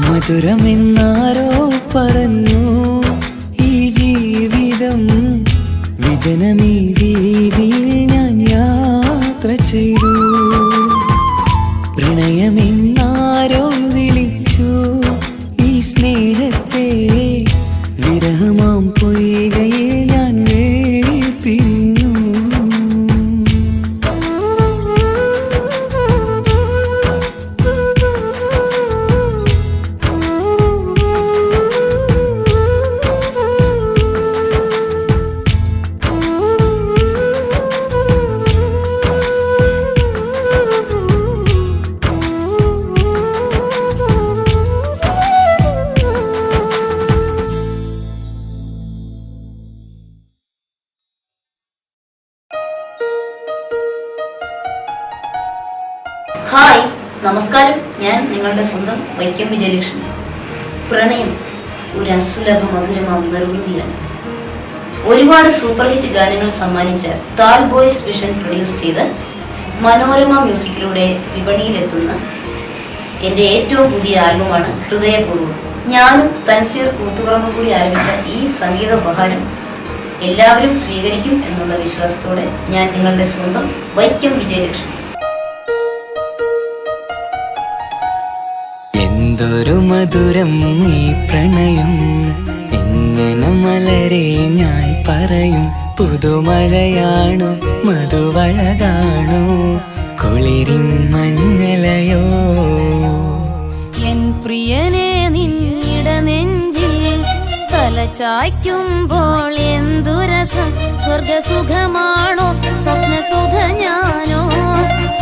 മധുരമെന്നാരോ പറഞ്ഞു ഈ ജീവിതം വിജനമീ വീതിയിൽ ഞാൻ യാത്ര ചെയ്തു പ്രണയമെന്നാരോ വിളിച്ചു ഈ സ്നേഹത്തെ വിരഹമാം പൊയ്കയിൽ ഞാൻ വേർപിരിഞ്ഞു ഹായ് നമസ്കാരം, ഞാൻ നിങ്ങളുടെ സ്വന്തം വൈക്കം വിജയലക്ഷ്മി. പ്രണയം ഒരു അസുലഭ മധുരമാം നിർവൃതിയാണ്. ഒരുപാട് സൂപ്പർ ഹിറ്റ് ഗാനങ്ങൾ സമ്മാനിച്ച താൽ ബോയ്സ് വിഷൻ പ്രൊഡ്യൂസ് ചെയ്ത് മനോരമ മ്യൂസിക്കിലൂടെ വിപണിയിലെത്തുന്ന എൻ്റെ ഏറ്റവും പുതിയ ആൽബമാണ് ഹൃദയപൂർവ്വം. ഞാനും തൻസീർ കൂത്തുപറമ്പ് കൂടി ആരംഭിച്ച ഈ സംഗീത ഉപഹാരം എല്ലാവരും സ്വീകരിക്കും എന്നുള്ള വിശ്വാസത്തോടെ ഞാൻ നിങ്ങളുടെ സ്വന്തം വൈക്കം വിജയലക്ഷ്മി. എന്തൊരു മധുരം ഈ പ്രണയം എങ്ങനെ മലരെ ഞാൻ പറയും പുതുമഴയാണോ മധുവഴകാണോ കുളിരിൻ മഞ്ഞലയോ എൻ പ്രിയനെ നിന്നിട നെഞ്ചിൽ തലചായ്ക്കുമ്പോൾ എന്തു രസം സ്വർഗസുഖമാണോ സ്വപ്നസുധ ഞാനോ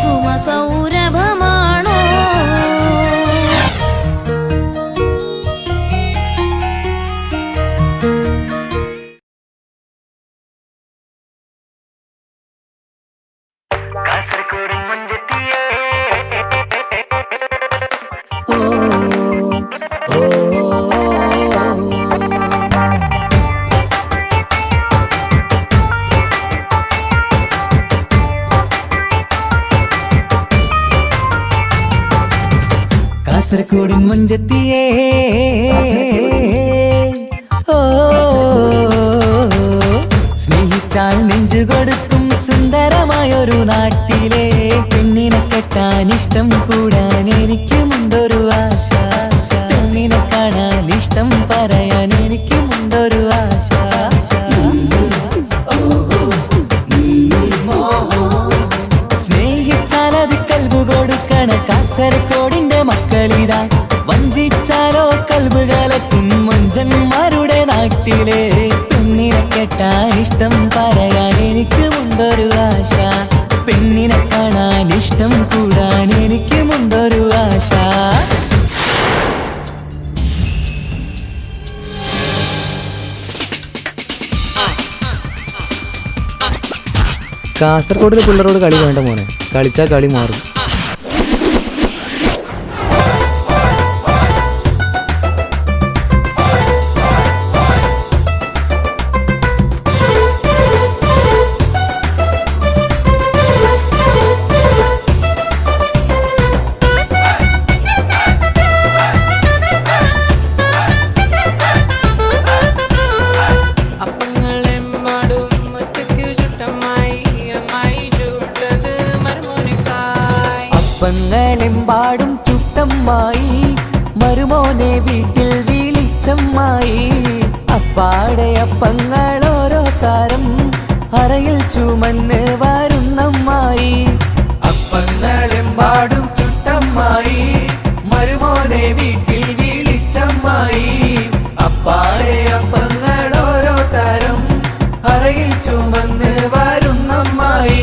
സുമസൗരഭമാണോ കാസർഗോഡിൻ മുഞ്ചത്തിയേ ഓ സ്നേഹിച്ചാൽ നെഞ്ചു കൊടുക്കും സുന്ദരമായൊരു നാട്ടിലെ പെണ്ണിനെ കെട്ടാൻ ഇഷ്ടം കൂടാൻ എനിക്കുമുണ്ടൊരു ആശ പെണ്ണിനെ കാണാൻ ഇഷ്ടം പറയാൻ എനിക്കുമുണ്ടൊരു ആശ സ്നേഹിച്ചാൽ അത് കൽബ് കൊടുക്കണ കാസർഗോഡിന്റെ മക്കളിതാ വഞ്ചിച്ചാലോ കൽബ് കലക്കും മുഞ്ചന്മാരുടെ നാട്ടിലെ പെണ്ണിനെ കെട്ടാൻ ഇഷ്ടം പറയാൻ എനിക്കുമുണ്ടൊരു ആശ പെണ്ണിനെ കാണാൻ ഇഷ്ടം കൂടാൻ എനിക്കുമുണ്ടൊരു ആശ കാസർഗോഡിലെ പിള്ളേരോട് കളി വേണ്ട മോനെ, കളിച്ചാൽ കളി മാറും. അപ്പങ്ങളെമ്പാടും ചുട്ടമ്മായി മരുമോൻ മരുമോനെ വീട്ടിൽ വിളിച്ചമ്മായി. അപ്പാടെ അപ്പങ്ങൾ ഓരോ താരം അറയിൽ ചുമന്ന് വരുന്നമ്മായി. അപ്പങ്ങളെമ്പാടും ചുട്ടമ്മായി. മരുമോനെ വീട്ടിൽ വിളിച്ചമ്മായി. അപ്പാടെ അപ്പങ്ങൾ ഓരോ തരം അറയിൽ ചുമന്ന് വരുന്നമ്മായി.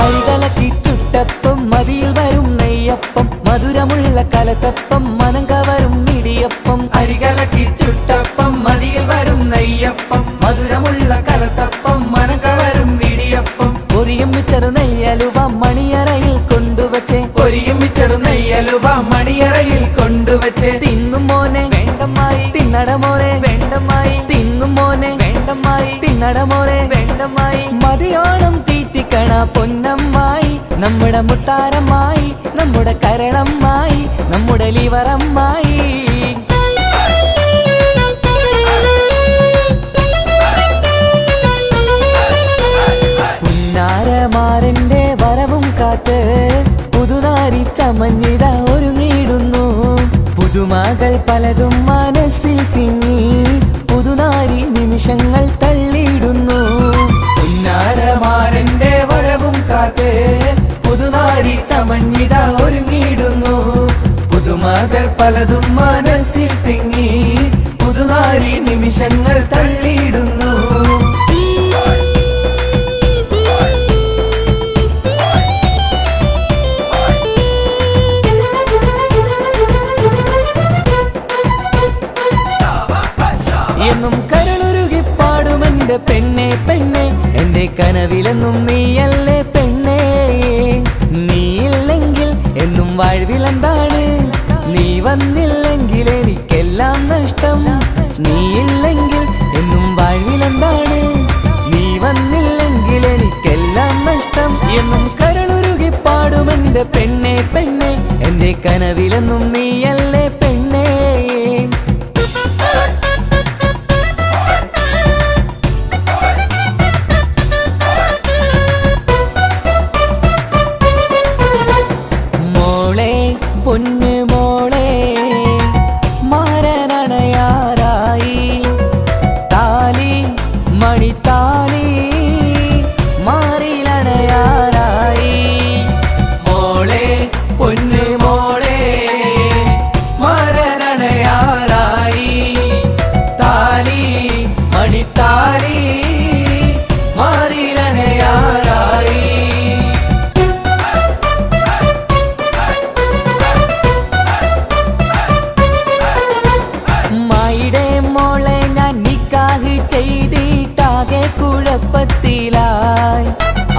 അരികലക്കി ചുട്ടപ്പം മതിയിൽ വരും നെയ്യപ്പം മധുരമുള്ള കലത്തപ്പം മനം കവരും ഇടിയപ്പം. അരികലക്കി ചുട്ടപ്പം മതിയിൽ വരും നെയ്യപ്പം മധുരമുള്ള കലത്തപ്പം മനം കവരും ഇടിയപ്പം. പൊരിയും മിച്ചറ് നെയ്യലുവ മണിയറയിൽ കൊണ്ടുവച്ചേ. പൊരിയും മിച്ചറ് നെയ്യലുവ മണിയറയിൽ കൊണ്ടുവച്ചേ. തിന്നും മോനെ വേണ്ടമായി തിന്നടമോനെ വേണ്ടമായി. തിന്നും മോനെ വേണ്ടമായി തിന്നടമോനെ വേണ്ടമായി. മതിയോണം തീറ്റിക്കണ പൊന്നമ്മായി. നമ്മുടെ മുത്താരമ്മായി നമ്മുടെ കരളമ്മായി നമ്മുടെ ലിവറമ്മായി. പുന്നാരമാരന്റെ വരവും കാത്ത് പുതുനാരി ചമഞ്ഞിത ഒരുങ്ങിടുന്നു. പുതുമകൾ പലതും മനസ്സിൽ തിങ്ങി പുതുനാരി നിമിഷങ്ങൾ തള്ളിയിടുന്നു. പുന്നാരമാരന്റെ വരവും കാത്ത് പുതുനാരി ചമഞ്ഞിത ഒരുങ്ങിടുന്നു. പുതുമകൾ പലതും മനസ്സിൽ തിങ്ങി പുതുനാരി നിമിഷങ്ങൾ തള്ളിയിടുന്നു. എന്നും കരളുരുകിപ്പാടുമെന്റെ പെണ്ണെ പെണ്ണെ എന്റെ കനവിലെന്നും നീയല്ലേ പെണ്ണേ. നീയില്ലെങ്കിൽ എന്നും വാഴ്വിലെന്താണ്. നീ വന്നില്ലെങ്കിൽ എനിക്കെല്ലാം നഷ്ടം. നീയില്ലെങ്കിൽ എന്നും വാഴ്വിലെന്താണ്. നീ വന്നില്ലെങ്കിൽ എനിക്കെല്ലാം നഷ്ടം. എന്നും കരളുരുകിപ്പാടുമെന്റെ പെണ്ണെ പെണ്ണെ എന്റെ കനവിലെന്നും നീയല്ലേ പെണ്ണേ. പൊന്നു മോളെ മാരനണയാറായി. താലി മണിത്താലി മാറിലണയാറായി. മോളെ പൊന്നു മോളെ മാരനണയാറായി. താലി മണിത്താലി മാറിലണയാറായി. ചെയ്തിട്ടാകെ കുഴപ്പത്തിലായി.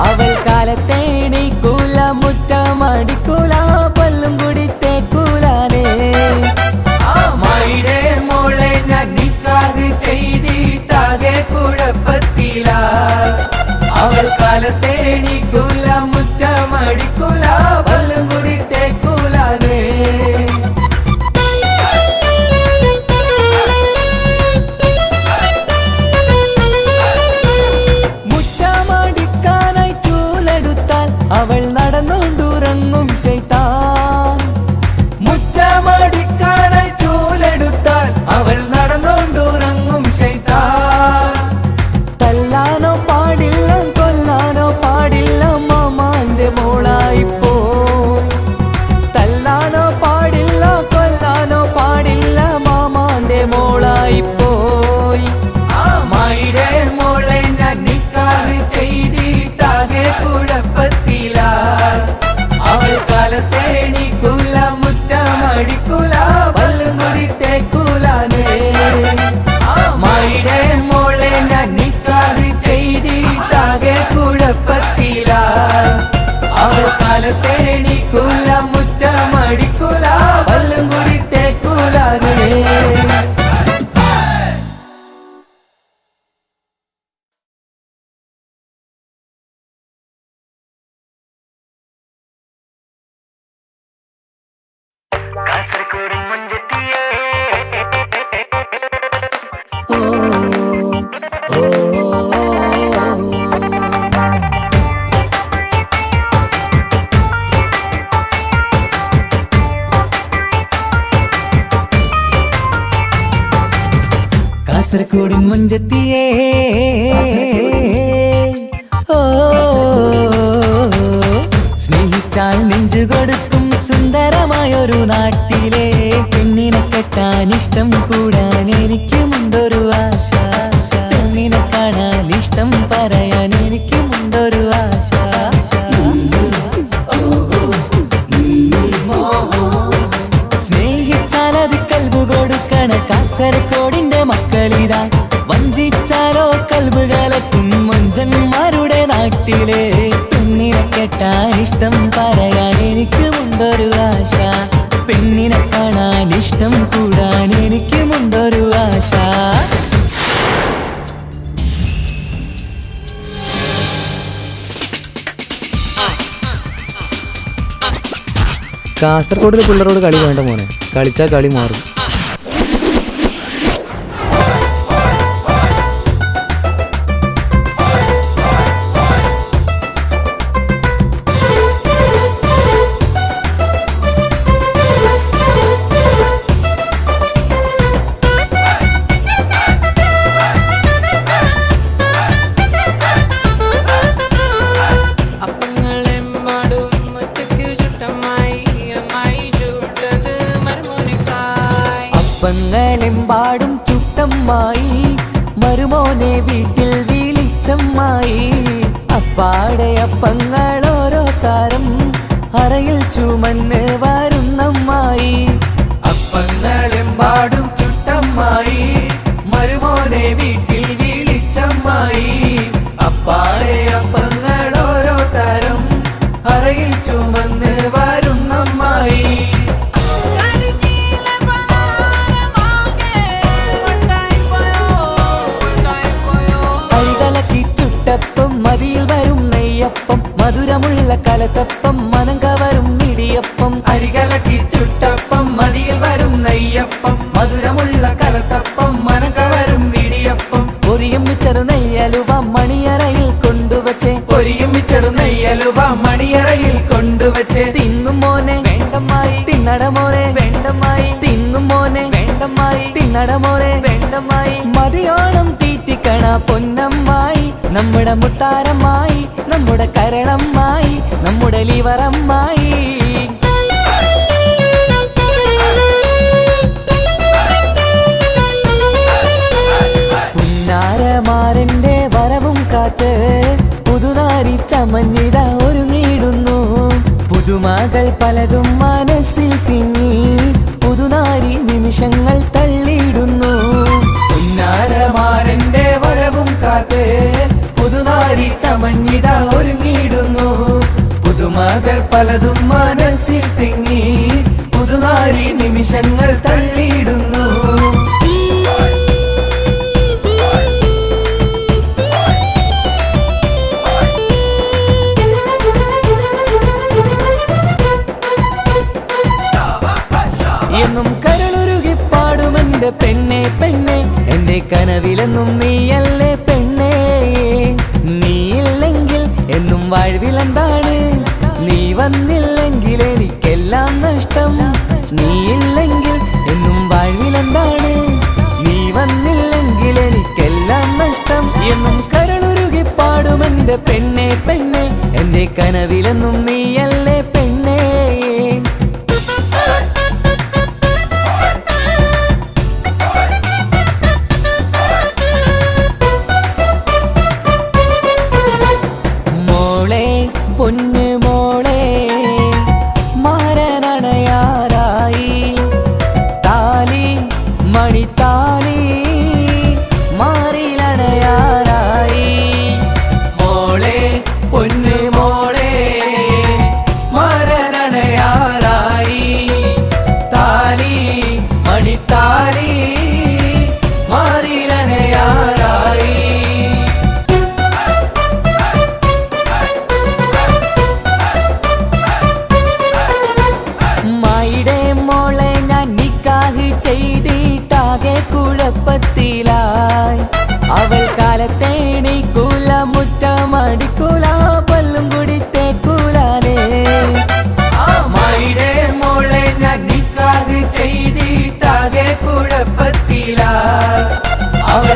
അവൾ കാലത്തേണിക്കൂല മുറ്റമടിക്കൂല പല്ലും കുടിത്തേക്കൂലാനേ. അമ്മായിടെ മോളെ ഞാൻ നിക്കാഹ് ചെയ്തിട്ടാകെ കുഴപ്പത്തിലായി. അവൾ കാലത്തേണിക്കൂല മുറ്റമടിക്കൂല പല്ലും കുടിത്തേക്കൂലാനേ. അവൾ നടന്നുകൊണ്ടുറങ്ങും ശൈത്താൻ. മുറ്റമടിക്കാനായി ചൂലെടുത്താൽ അവൾ നടന്നുകൊണ്ടുറങ്ങും ശൈത്താൻ. തല്ലാനോ പാടില്ല കൊല്ലാനോ പാടില്ല മാമാന്റെ മോളായിപ്പോ. തല്ലാനോ പാടില്ല കൊല്ലാനോ പാടില്ല മാമാന്റെ മോളായിപ്പോയി. അമ്മായിടെ മോളെ ഞാൻ നിക്കാഹ് ചെയ്തിട്ടാകെ കുഴപ്പത്തിലായി. അവൾ കാലത്തേണിക്കൂല മുറ്റമടിക്കൂല പല്ലും കുടിത്തേക്കൂലാനേ. അമ്മായിടെ മോളെ ഞാൻ നിക്കാഹ് ചെയ്തിട്ടാകെ കുഴപ്പത്തിലായി. അവൾ കാലത്തേണിക്കൂല മുറ്റമടിക്കൂല പല്ലും കുടിത്തേക്കൂലാനേ. കാസർഗോഡിൻ മുഞ്ചത്തിയേ ഓ സ്നേഹിച്ചാൽ നെഞ്ചു കൊടുക്കും സുന്ദരമായൊരു നാട്ടിലെ പെണ്ണിനെ കെട്ടാൻ ഇഷ്ടം കൂടാൻ എനിക്കുമുണ്ടൊരു ആശ പെണ്ണിനെ കാണാൻ ഇഷ്ടം പറയാൻ എനിക്കുമുണ്ടൊരു ആശ സ്നേഹിച്ചാൽ അത് കൽബ് കൊടുക്കണ കാസർഗോഡിന്റെ മക്കളിതാ വഞ്ചിച്ചാലോ കൽബ് കലക്കും മൊഞ്ചന്മാരുടെ നാട്ടിലെ പെണ്ണിനെ കെട്ടാൻ ഇഷ്ടം പറയാൻ എനിക്കുമുണ്ടൊരു ആശ പെണ്ണിനെ കാണാൻ ഇഷ്ടം കൂടാൻ എനിക്കുമുണ്ടൊരു ആശ കാസർഗോഡിലെ പിള്ളേരോട് കളി വേണ്ട മോനെ, കളിച്ചാൽ കളി മാറും. അപ്പങ്ങളെമ്പാടും ചുട്ടമ്മായി മരുമോനെ വീട്ടിൽ വിളിച്ചമ്മായി അപ്പാടെ അപ്പങ്ങൾ ഓരോ താരം അറയിൽ ചുമന്ന് വരുന്നമ്മായി അപ്പങ്ങളെമ്പാടും ചുട്ടമ്മായി മരുമോനെ വീട്ടിൽ വിളിച്ചമ്മായി അപ്പാടെ അപ്പങ്ങൾ ഓരോ താരം അറയിൽ ചുമന്ന് വരുന്നമ്മായി ചുട്ടപ്പം മതിയിൽ വരും നെയ്യപ്പം മധുരമുള്ള കലത്തപ്പം മനം കവരും ഇടിയപ്പം അരികലക്കി ചുട്ടപ്പം മതിയിൽ വരും നെയ്യപ്പം മധുരമുള്ള കലത്തപ്പം മനം കവരും ഇടിയപ്പം പൊരിയും ചെറു നെയ്യലുവ മണിയറയിൽ കൊണ്ടുവച്ചേ പൊരിയും ചെറു നെയ്യലുവ മണിയറയിൽ കൊണ്ടുവച്ചേ തിന്നും മോനെ വേണ്ടമായി തിന്നടമോനെ വേണ്ടമായി തിന്നും മോനെ വേണ്ടമായി തിന്നടമോനെ വേണ്ടമായി മതിയോണം തീറ്റിക്കണ പൊന്നമ്മായി നമ്മുടെ മുത്താരമ്മായി നമ്മുടെ കരളമ്മായി നമ്മുടെ ലിവറമ്മായി പുന്നാരമാരന്റെ വരവും കാത്ത് പുതുനാരി ചമഞ്ഞിത ഒരുങ്ങിടുന്നു പുതുമകൾ പലതും മനസ്സിൽ തിങ്ങി പുതുനാരി നിമിഷങ്ങൾ തള്ളിയിടുന്നു പുന്നാരമാരന്റെ വരവും കാത്ത് പുതുനാരി ചമഞ്ഞിത ഒരുങ്ങിടുന്നു പുതുമകൾ പലതും മനസ്സിൽ തിങ്ങി പുതുനാരി നിമിഷങ്ങൾ തള്ളിയിടുന്നു എന്നും കരളുരുകി പാടുമെന്റെ പെണ്ണെ പെണ്ണെ എന്റെ കനവിലെന്നും നീയല്ലേ പെണ്ണേ നീയില്ലെങ്കിൽ എന്നും വാഴ്വിലെന്താണ് നീ വന്നില്ലെങ്കിൽ എനിക്കെല്ലാം നഷ്ടം നീയില്ലെങ്കിൽ എന്നും വാഴ്വിലെന്താണ് നീ വന്നില്ലെങ്കിൽ എനിക്കെല്ലാം നഷ്ടം എന്നും കരളുരുകി പാടുമെന്റെ പെണ്ണെ പെണ്ണെ എന്റെ കനവിലെന്നും നീയല്ലേ പെണ്ണേ പൊന്നു മോളെ മാരനണയാറായി താലി മണിത്താലി മാറിലണയാറായി മോളെ പൊന്നു മോളെ മാരനണയാറായി താലി മണിത്താലി മാറിലണയാറായി ചെയ്തിട്ടാകെ കുഴപ്പത്തിലായി അവൾ കാലത്തേണിക്കൂല മുറ്റമടിക്കൂല പല്ലും കുടിത്തേക്കൂലാനേ അമ്മയുടെ മോളെ ഞാൻ നിക്കാഹ് ചെയ്തിട്ടാകെ കുഴപ്പത്തിലായി അവൾ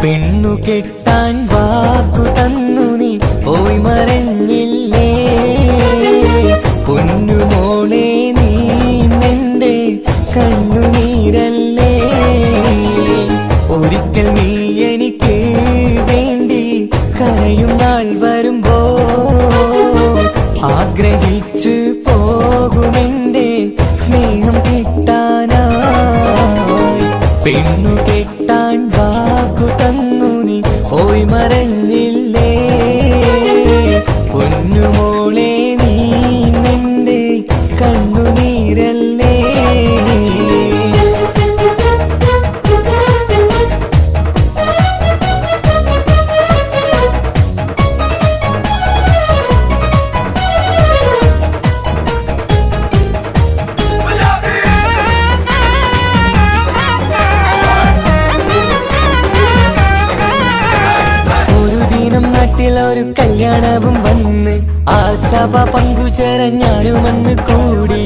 പെണ്ണു കെട്ടാൻ വാക്കു തന്നു നീ പോയി മറഞ്ഞില്ലേ പൊന്നുമോളെ നീ നിന്റെ കണ്ണുനീരല്ലേ ഒരിക്കൽ നീ എനിക്ക് വേണ്ടി കരയും നാൾ വരുമ്പോ ആഗ്രഹിച്ചു പോകുമെന്റെ സ്നേഹം കിട്ടാനായി പെണ്ണു കെട്ടാൻ വാക്കു തന്നു നീ പോയി മറഞ്ഞില്ലേ പൊന്നുമോളെ നീ നിന്റെ കണ്ണുനീരല്ലേ ഒരു കല്യാണവും വന്ന് ആ സഭ പങ്കുചേരാൻ ഞാനുമെന്ന് കൂടി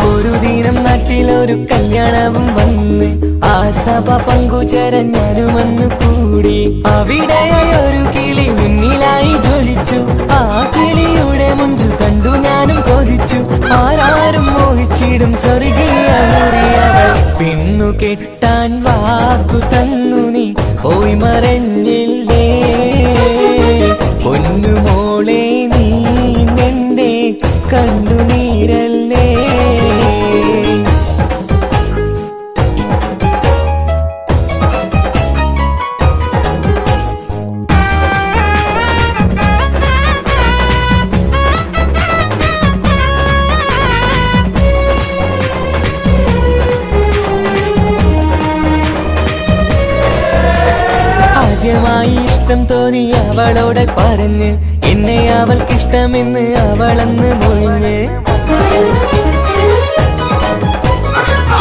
ഒരു ദിനം നാട്ടിലൊരു കല്യാണവും വന്ന് ആ സഭ പങ്കുചേരാൻ ഞാനുമെന്ന് കൂടി അവിടെ ഒരു കിളി മുന്നിലായി ജ്വലിച്ചു ആ കിളിയുടെ മുഞ്ചു കണ്ടു ഞാനും കൊതിച്ചു ആരാരും മോഹിച്ചിടും സ്വർഗീയ പെണ്ണു കെട്ടാൻ വാക്കു തന്നു നീ പോയി മറഞ്ഞില്ലേ പൊന്നുമോളെ നീ നിന്റെ കണ്ണുനീരല്ലേ ആദ്യമായി ഇഷ്ടം തോന്നി അവളോടെ പറഞ്ഞ് എന്നെ അവൾക്കിഷ്ടമെന്ന് അവളെന്ന് മൊഴിഞ്ഞ്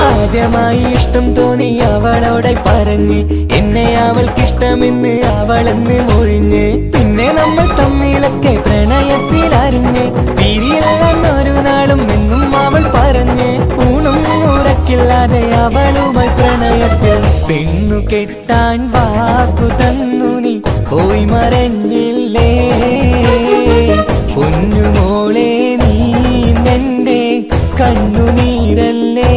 ആദ്യമായി ഇഷ്ടം തോന്നി അവളോടെ പറഞ്ഞ് എന്നെ അവൾക്കിഷ്ടമെന്ന് അവളെന്ന് മൊഴിഞ്ഞ് പിന്നെ നമ്മൾ തമ്മിലൊക്കെ പ്രണയത്തിലറിഞ്ഞ് പിരിയില്ലെന്നൊരു നാളും എന്നും അവൾ പറഞ്ഞ് ഊണും ഉറക്കില്ലാതെ അവളുമായി പ്രണയത്തിൽ പെണ്ണു കെട്ടാൻ വാക്കു തന്നു നീ പോയി മറഞ്ഞില്ലേ പൊന്നുമോളെ നീ നിന്റെ കണ്ണുനീരല്ലേ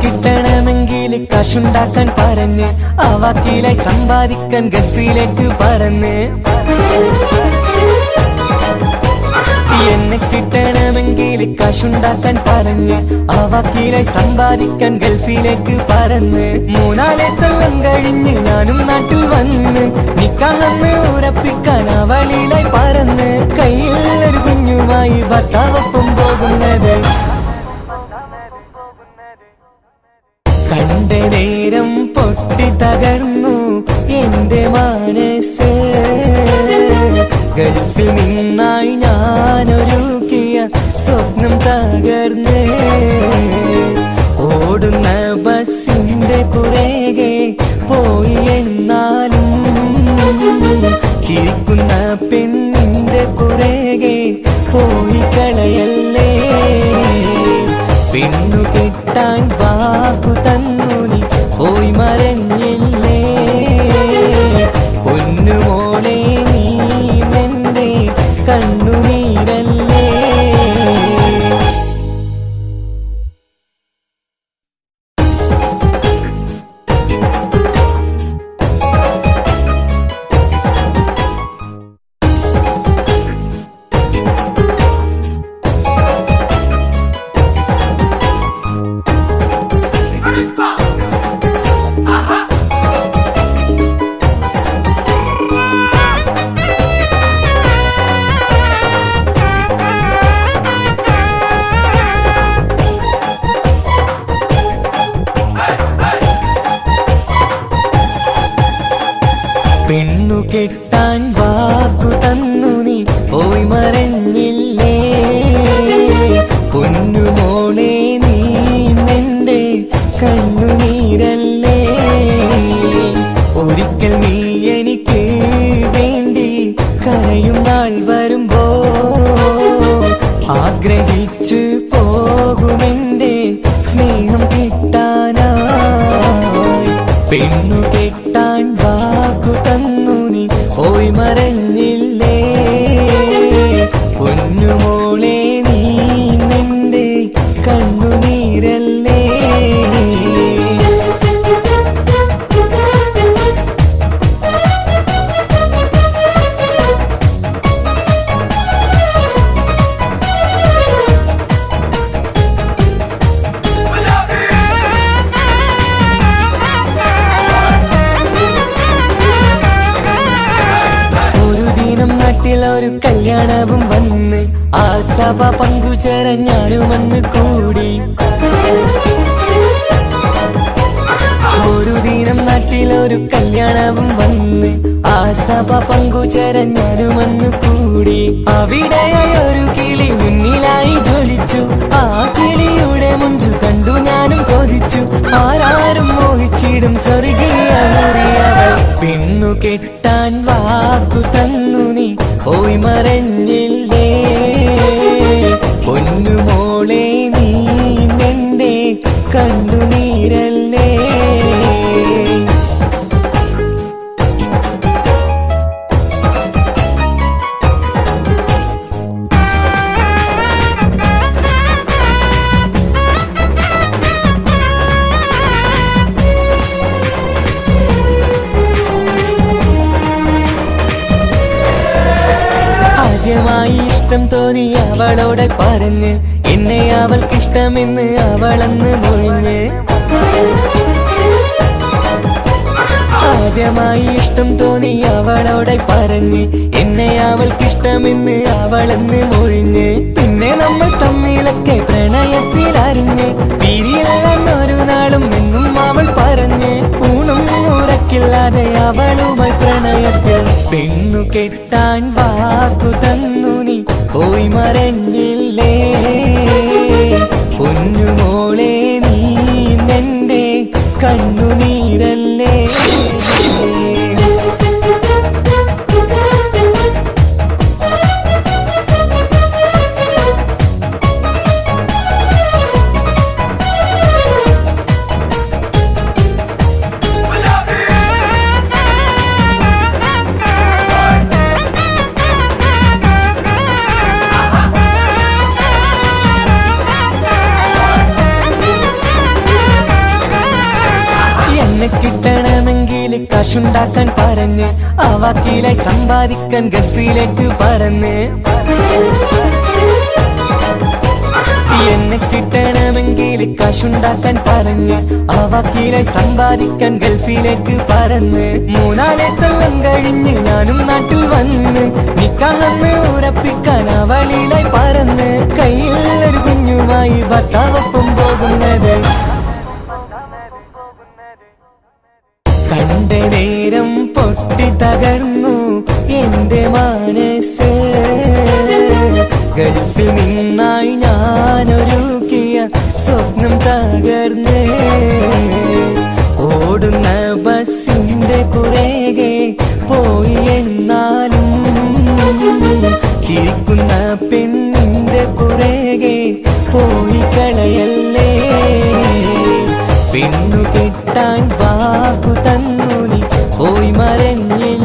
കിട്ടണമെങ്കിൽ കാശുണ്ടാക്കാൻ പറഞ്ഞ് ആ വാക്കിലായി സമ്പാദിക്കാൻ ഗൾഫിലേക്ക് പറന്ന് എന്നെ കിട്ടണമെങ്കിൽ കാശുണ്ടാക്കാൻ പറഞ്ഞ് ആ വാക്കിലായി സമ്പാദിക്കാൻ ഗൾഫിലേക്ക് പറന്ന് 3-4 കൊല്ലം കഴിഞ്ഞ് ഞാനും നാട്ടിൽ വന്ന് നിക്കാഹെന്ന് ഉറപ്പിക്കാൻ അവളിലായി പറന്ന് കയ്യിൽ ഒരു കുഞ്ഞുമായി ഭർത്താവൊപ്പം പോകുന്നത് കണ്ട നേരം പൊട്ടി തകർന്നു എന്റെ മനസ്സ് ഗൾഫിൽ നിന്നായി ഞാനൊരുക്കിയ സ്വപ്നം തകർന്ന് ഓടുന്ന ബസിന്റെ പുറകെ പോയി എന്നാലും ചിരിക്കുന്ന പെണ്ണിന്റെ പുറകെ പോയി കളയല്ലേ പെണ്ണു കെട്ടാൻ വാക്കു തന്നു നീ പോയി മറഞ്ഞില്ലേ പൊന്നുമോളെ നീ നിന്റെ കണ്ണുനീരല്ലേ പെണ്ണു കെട്ടാൻ വാക്കു തന്നു നീ പോയി മറഞ്ഞില്ലേ പൊന്നുമോളെ നീ നിന്റെ കണ്ണുനീരല്ലേ ഒരിക്കൽ നീ എനിക്ക് വേണ്ടി കരയും നാൾ വരുമ്പോ ആഗ്രഹിച്ചു പോകുമെന്റെ സ്നേഹം കിട്ടാനായി പെണ്ണു കെട്ടാൻ വാക്കു തന്നു നീ പോയി മറഞ്ഞില്ലേ പൊന്നുമോളെ നീ നിന്റെ കണ്ണുനീരല്ലേ ഒരു കല്യാണവും വന്ന് ആ സഭ പങ്കുചേരാൻ ഞാനുമെന്ന് കൂടി ഒരു ദിനം നാട്ടിലൊരു കല്യാണവും വന്ന് ആ സഭ പങ്കുചേരാൻ ഞാനുമെന്ന് കൂടി അവിടെ ഒരു കിളി മുന്നിലായി ജ്വലിച്ചു ആ കിളിയുടെ മുഞ്ചു കണ്ടു ഞാനും കൊതിച്ചു ആരാരും മോഹിച്ചിടും സ്വർഗീയ പെണ്ണു കെട്ടാൻ വാക്കു തന്നു നീ പോയി മറഞ്ഞില്ലേ പൊന്നുമോളെ നീ നിന്റെ കണ്ണുനീരല്ലേ ആദ്യമായി ഇഷ്ടം തോന്നി അവളോടെ പറഞ്ഞ് എന്നെ അവൾക്കിഷ്ടമെന്ന് അവളെന്ന് മൊഴിഞ്ഞ് ആദ്യമായി ഇഷ്ടം തോന്നി അവളോടെ പറഞ്ഞ് എന്നെ അവൾക്കിഷ്ടമെന്ന് അവളെന്ന് മൊഴിഞ്ഞ് പിന്നെ നമ്മൾ തമ്മിലൊക്കെ പ്രണയത്തിലറിഞ്ഞ് പിരിയില്ലെന്നൊരു നാളും എന്നും അവൾ പറഞ്ഞ് ഊണും ഉറക്കില്ലാതെ അവളുമായി പ്രണയത്തിൽ പെണ്ണു കെട്ടാൻ വാക്കു തന്നു നീ പോയി മറഞ്ഞില്ലേ പൊന്നുമോളെ നീ നിന്റെ കണ്ണുനീരല്ലേ കിട്ടണമെങ്കിൽ കാശുണ്ടാക്കാൻ പറഞ്ഞ് ആ വാക്കിലായി സമ്പാദിക്കാൻ ഗൾഫിലേക്ക് പറന്ന് എന്നെ കിട്ടണമെങ്കിൽ കാശുണ്ടാക്കാൻ പറഞ്ഞ് ആ വാക്കിലായി സമ്പാദിക്കാൻ ഗൾഫിലേക്ക് പറന്ന് 3-4 കൊല്ലം കഴിഞ്ഞ് ഞാനും നാട്ടിൽ വന്ന് നിക്കാഹെന്ന് ഉറപ്പിക്കാൻ അവളിലായി പറന്ന് കയ്യിൽ ഒരു കുഞ്ഞുമായി ഭർത്താവൊപ്പം പോകുന്നത് കണ്ട നേരം പൊട്ടി തകർന്നു എന്റെ മനസ്സ് ഗൾഫിൽ നിന്നായി ഞാനൊരുക്കിയ സ്വപ്നം തകർന്ന് ഓടുന്ന ബസ്സിന്റെ പുറകെ പോയി എന്നാലും ചിരിക്കുന്ന പെണ്ണിന്റെ പുറകെ പോയി കളയല്ലേ പെണ്ണു കെട്ടാൻ വാക്കു തന്നു നീ പോയി മറഞ്ഞില്ല